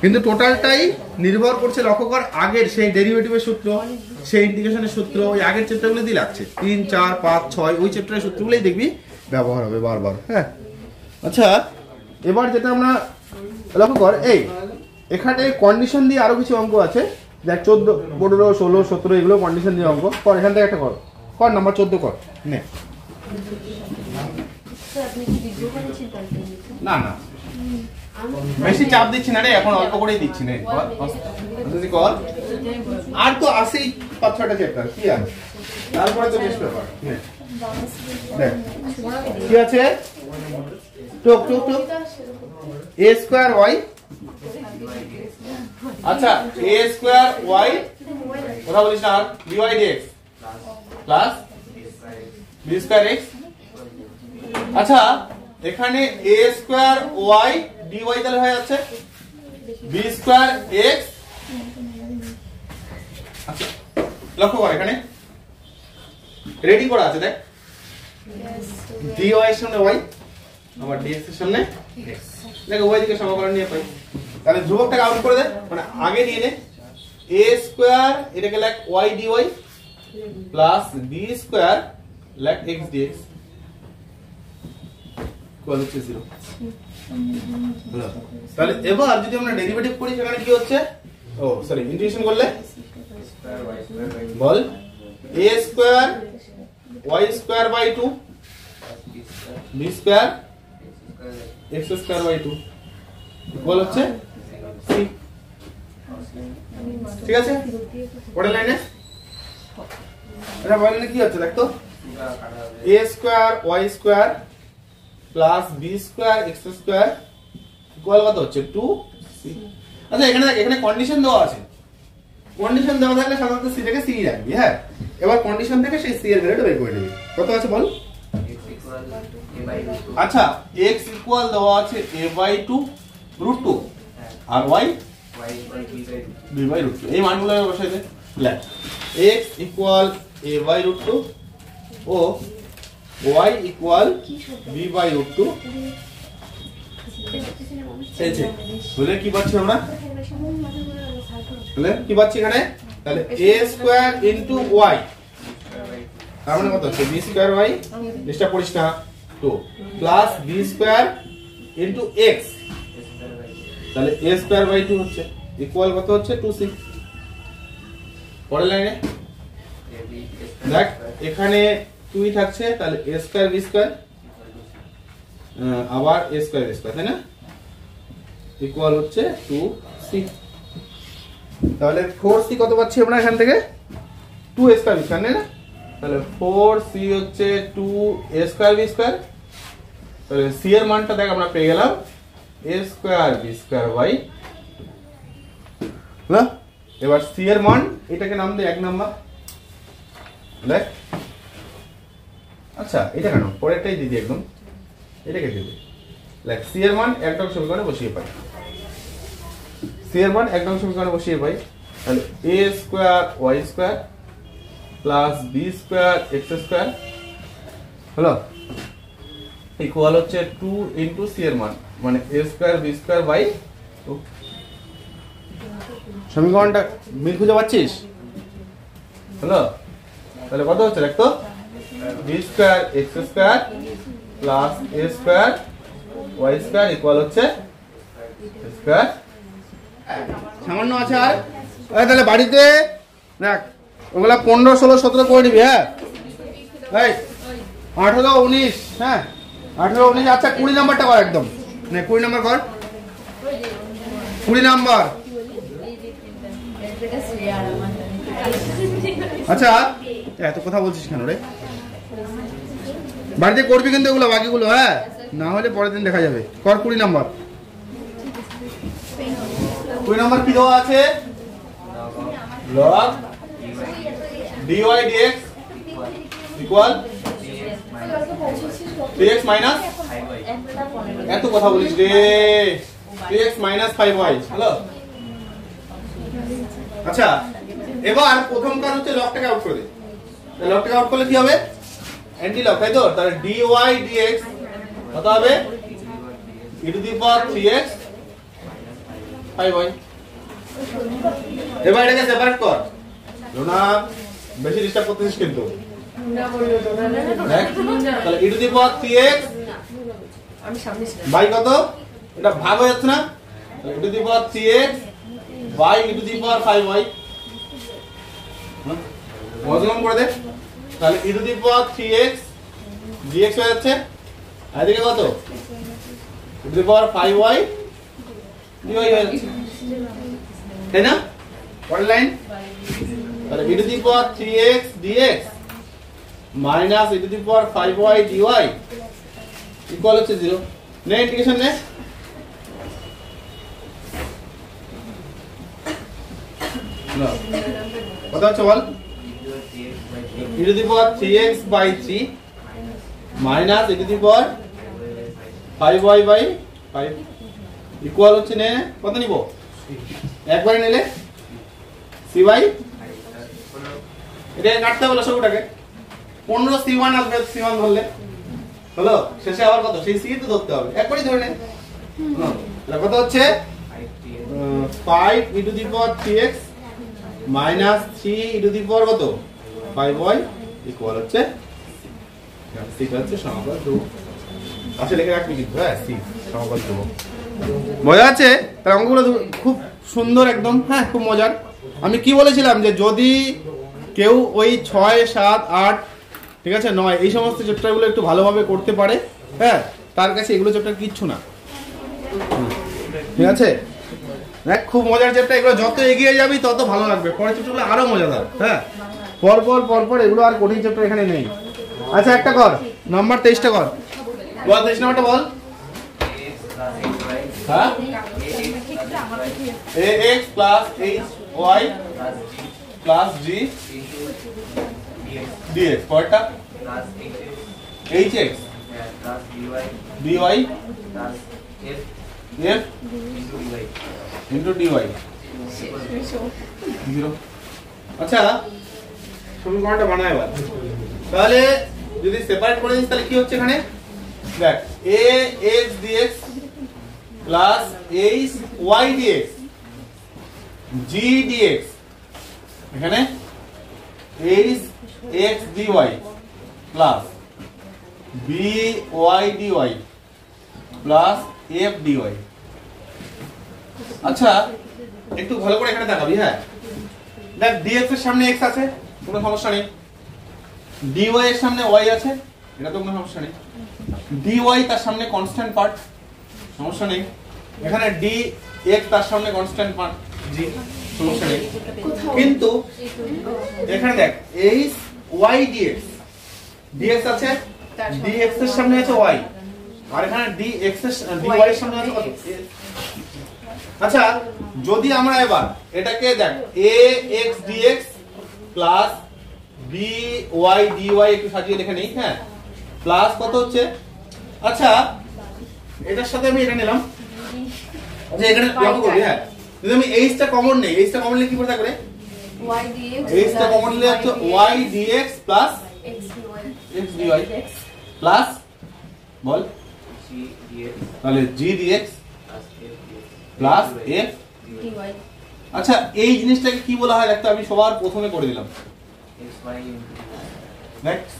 কিন্তু টোটালটাই নির্ভর করছে, লক্ষ্য কর, আগের সেই ডেরিভেটিভের সূত্র, সেই ইন্টিগ্রেশনের সূত্র, ওই আগের চ্যাপ্টারগুলো দিয়ে লাগছে 3, 4, 5, 6 ওই চ্যাপ্টারের সূত্রগুলোই দেখবি ব্যবহার হবে বারবার। হ্যাঁ, আচ্ছা এবার যেটা আমরা লক্ষ্য কর, এই এখানে কন্ডিশন দিয়ে আরো কিছু অঙ্ক আছে। দেখ 14, 15, 16, 17 এগুলো কন্ডিশন দিয়ে অঙ্ক কর। এখান থেকে একটা কর নাম্বার 14 কর। নে না না বেশি চাপ দিচ্ছি না রে, এখন অল্প করেই দিচ্ছি না। কর, আর তো আসেই 5-6টা চ্যাপ্টার, কি আছে তারপরে তো বেশ ব্যাপার। দেখ কি আছে, টুক টুক টুক a স্কয়ার y, আচ্ছা a স্কয়ার y কথা বলিস না, dy dx plus b square x। আচ্ছা এখানে a স্কয়ার y dy তাহলে হয়ে যাচ্ছে b স্কয়ার x। আচ্ছা লক্ষ্য কর এখানে রেডি করা আছে, দেখ dy এর সামনে y, আবার dx এর সামনে x। দেখো উভয় দিকে সমাকলন নিয়ে পাই, তাহলে ধ্রুবকটাকে আউট করে দে, মানে আগে নিয়ে নে a স্কয়ার, এটাকে লেখ y dy plus b square লেখ x dx ইকুয়াল হচ্ছে 0। তাহলে এবার যদি আমরা ডেরিভেটিভ করি সেখানে কি হচ্ছে, ও সরি ইন্টিগ্রেশন করলে বল a square y square by 2 b square x square by 2 equal হচ্ছে c। ঠিক আছে, পরের লাইনে এটা বললে কি হচ্ছে দেখ তো, a square y square plus b square x square equal কত হচ্ছে 2c। আচ্ছা এখানে দেখ, এখানে কন্ডিশন দেওয়া আছে, কন্ডিশন দেওয়া থাকলে সাধারণত c থেকে c রাখবি। হ্যাঁ, এবার কন্ডিশন থেকে সেই c এর ভ্যালুটা বের করে নিবি। কত আছে বল? আচ্ছা x ইকুয়াল দেওয়া আছে a/2 √2 আর y b/2, এই মানগুলো বসাই দে। লেখ x ইকুয়াল a/2 ও y ইকুয়াল b/2। বলে কি পাচ্ছি আমরা, বলে কি পাচ্ছি এখানে, তাহলে a স্কয়ার ইনটু y, তার মানে কত হচ্ছে b স্কয়ার y, জিনিসটা পড়িস না, 2 plus b square into x, তাহলে a স্কয়ার বাই 2 হচ্ছে ইকুয়াল কত হচ্ছে 2c। পরের লাইনে দেখ এখানে 2 থাকছে, তাহলে a স্কয়ার b স্কয়ার আবার a স্কয়ার b স্কয়ার, তাই না, ইকুয়াল হচ্ছে 2c। তাহলে 4c কত পাচ্ছি আমরা এখান থেকে, 2a স্কয়ার b স্কয়ার, না, তাহলে 4c হচ্ছে 2a স্কয়ার b স্কয়ার। তাহলে c এর মানটা দেখ আমরা পেয়ে গেলাম a square b square y। না, এবার c এর মান এটাকে নাম দে 1 নাম্বার। দেখ আচ্ছা এটা কেন, পরেরটাই দিদি একদম এটাকে দিদি। দেখ c এর মান এক নং সমীকরণে বসিয়ে পাই, c এর মান এক নং সমীকরণে বসিয়ে পাই। তাহলে a square y square plus b square x square হলো ইকুয়াল হচ্ছে 2 ইনটু c এর মান, মানে a square b square by 2। সমীকরণটা মিল খুঁজে পাচ্ছিস? হলো, তাহলে কত হচ্ছে দেখ তো, b square x square plus a square y square equal হচ্ছে স্কয়ার। সামান্য আছে আর, তাহলে বাড়িতে দেখ ওগুলা 15, 16, 17 করে নিবি। হ্যাঁ, এই 18, 19, হ্যাঁ 18, 19, আচ্ছা 20 নাম্বারটা কর একদম, নে 20 নাম্বার কর, 20 নাম্বার। আচ্ছা এত কথা বলছিস কেন রে, বাড়িতে করবি কিন্তু এগুলো বাকিগুলো, হ্যাঁ না হলে পরের দিন দেখা যাবে। কর 20 নাম্বার। 20 নাম্বার কি দেওয়া আছে, log dy dx equal 3x minus এত কথা বলিস রে 3x মাইনাস 5y হলো। আচ্ছা এবার প্রথম কাজ হচ্ছে লগটাকে আউট করে দে। লগটাকে আউট করলে কি হবে? অ্যান্টি লগ, তাই তো? তাহলে dy dx কত হবে? e to the power 3x 5y। এবার এটাকে সেপারেট কর। লোনা বেশি ডিস্টার্ব করতেছিস কিন্তু। তাহলে e to the power 3x by কত? এটা ভাগ হয়ে যাচ্ছে না? তাহলে e to the power 3x by e to the power 5y। মজলুম করে দে। তাহলে e to the power 3x dx হয়ে যাচ্ছে। আর এদিকে কত? e to the power 5y dy হয়ে যাচ্ছে, তাই না? পরের লাইন, তাহলে e to the power 3x dx minus e to the power 5y dy equal হচ্ছে 0। নে ইন্টিগ্রেশন নে। কত হচ্ছে বল? e to the power 3x by 3 minus e to the power 5y by 5 equal হচ্ছে নে কত নিব? একবারে নিলে c/, এটা কাটতে হবে সবটাকে। 15 c1 আসবে, c1 ধরলে হলো, শেষে আবার কত? সেই c তো ধরতে হবে, একবারই ধরে নে। তাহলে কত হচ্ছে? 5 e to the power 3x minus 3 e to the power কত? 5y ইকুয়াল হচ্ছে c হচ্ছে সমাকল 2। আচ্ছা লিখে রাখবি কিন্তু, হ্যাঁ c সমাকল 2। মজা আছে? তার অঙ্কগুলো খুব সুন্দর একদম, হ্যাঁ খুব মজার। আমি কি বলেছিলাম যে যদি কেউ ওই 6, 7, 8 ঠিক আছে 9 এই সমস্ত চ্যাপ্টারগুলো একটু ভালোভাবে করতে পারে, হ্যাঁ তার কাছে এগুলো চ্যাপ্টার কিচ্ছু না, ঠিক আছে? দেখ খুব মজার চ্যাপ্টার এগুলো, যত এগিয়ে যাবি তত ভালো লাগবে, পরের চ্যাপ্টারগুলো আরো মজাদার। হ্যাঁ পর এগুলো আর কঠিন চ্যাপ্টার এখানে নেই। আচ্ছা একটা কর, নাম্বার 23টা কর। বল 23 নাম্বারটা বল। হ্যাঁ ax plus hy plus g dx পরটা hx dy f into dy 0। আচ্ছা সমীকরণটা বানায় এবার। তাহলে যদি সেপারেট করে দিস তাহলে কি হচ্ছে এখানে? দেখ ax dx plus hy dx g dx এখানে h x dy plus by dy plus f dy। আচ্ছা একটু ভালো করে এখানে তাকাবি, হ্যাঁ দেখ dx এর সামনে x আছে, কোনো সমস্যা নেই। dy এর সামনে y আছে, এটা তো কোনো সমস্যা নেই। dy তার সামনে কনস্ট্যান্ট পার্ট, সমস্যা নেই। এখানে dx তার সামনে কনস্ট্যান্ট পার্ট g, সমস্যা নেই। কিন্তু এখানে দেখ hy dx dx আছে, dx এর সামনে আছে y, আর এখানে dx এর dy এর সামনে আছে কত? আচ্ছা যদি আমরা এবার এটাকে দেখ ax dx plus by dy একটু সাজিয়ে লিখে নেই, হ্যাঁ প্লাস কত হচ্ছে? আচ্ছা এটার সাথে আমি এটা নিলাম, আচ্ছা এখানে লক্ষ্য করবি, হ্যাঁ যদি আমি h টা কমন নেই, h টা কমন নিলে কি করে থাকবে? y dx h টা কমন নিলে হচ্ছে y dx plus x dy plus বল g dx তাহলে g dx plus f dy। আচ্ছা এই জিনিসটাকে কি বলা হয় দেখতে, আমি সবার প্রথমে করে দিলাম। xy next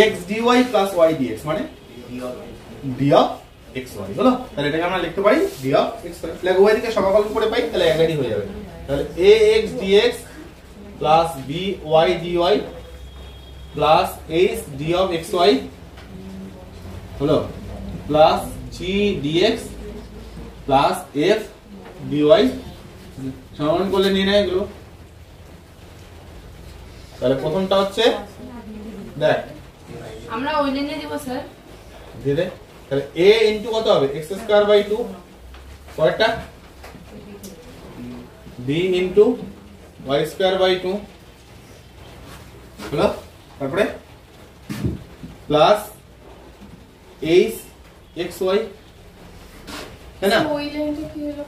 x dy plus y dx মানে d of d of xy হলো। তাহলে এটাকে আমরা লিখতে পারি d of xy। তাহলে উভয় দিকে সমাকলন করে পাই, তাহলে একই হয়ে যাবে। তাহলে ax dx plus by dy plus h d of xy হলো plus g dx plus f dy। সমাকলন করলে নিয়ে নেয় এগুলো। তাহলে প্রথমটা হচ্ছে দেখ আমরা ওই লাইনে দেব স্যার, দিয়ে দে। তাহলে a ইনটু কত হবে? x স্কয়ার বাই 2, পরেরটা b into y square by 2 হলো, তারপরে প্লাস এইচ এক্স ওয়াই, তাই না? ওই লাইনটা কি হলো?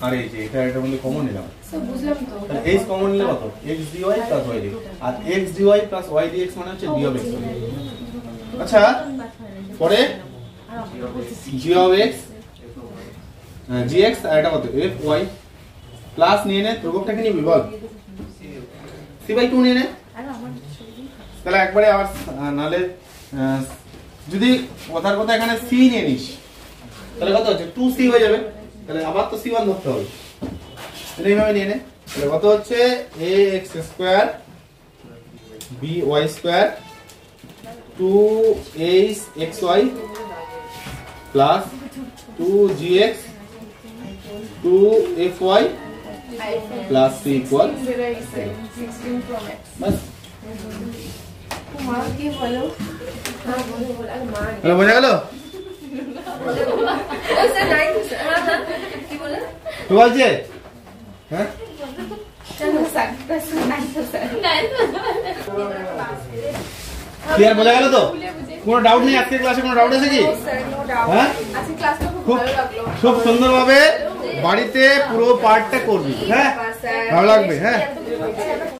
আর এই যে এটার মধ্যে কমন নিলাম, স্যার বুঝলাম তো। তাহলে এইচ কমন নিলে কত? X dy plus y d x, আর x dy plus y d x মানে হচ্ছে ডি অফ এক্স। আচ্ছা পরে জি অফ এক্স জিএক্স, আর এটা কত? এফ ওয়াই প্লাস নিয়ে নে, ধ্রুবকটাকে নিবি বল, সি বাই 2 নিয়ে নে। তাহলে একবারে আবার নালে যদি কথার কথা এখানে সি নিয়ে নিস তাহলে কত হচ্ছে? 2c হয়ে যাবে। তাহলে আবার তো c1 ধরতে হবে, তাহলে এইভাবে নিয়ে নে। তাহলে কত হচ্ছে? ax square by square 2hxy plus 2gx 2fy plus c equal 16 Pro Max। বাস। মা কি বলো? হ্যাঁ বলো বলো। আর মা তাহলে বোঝা গেল? ও স্যার নাই স্যার। হ্যাঁ কি বলে? তো বলছে হ্যাঁ চলো স্যার নাই তো স্যার। নাই তো। ক্লিয়ার বোঝা গেল তো? কোনো ডাউট নেই? আজকের ক্লাসে কোনো ডাউট আছে কি? Sir no doubt. হ্যাঁ আজকে ক্লাসটা খুব খুব ভালো লাগলো। খুব সুন্দরভাবে বাড়িতে পুরো পার্টটা করবি, হ্যাঁ স্যার ভালো লাগবে, হ্যাঁ।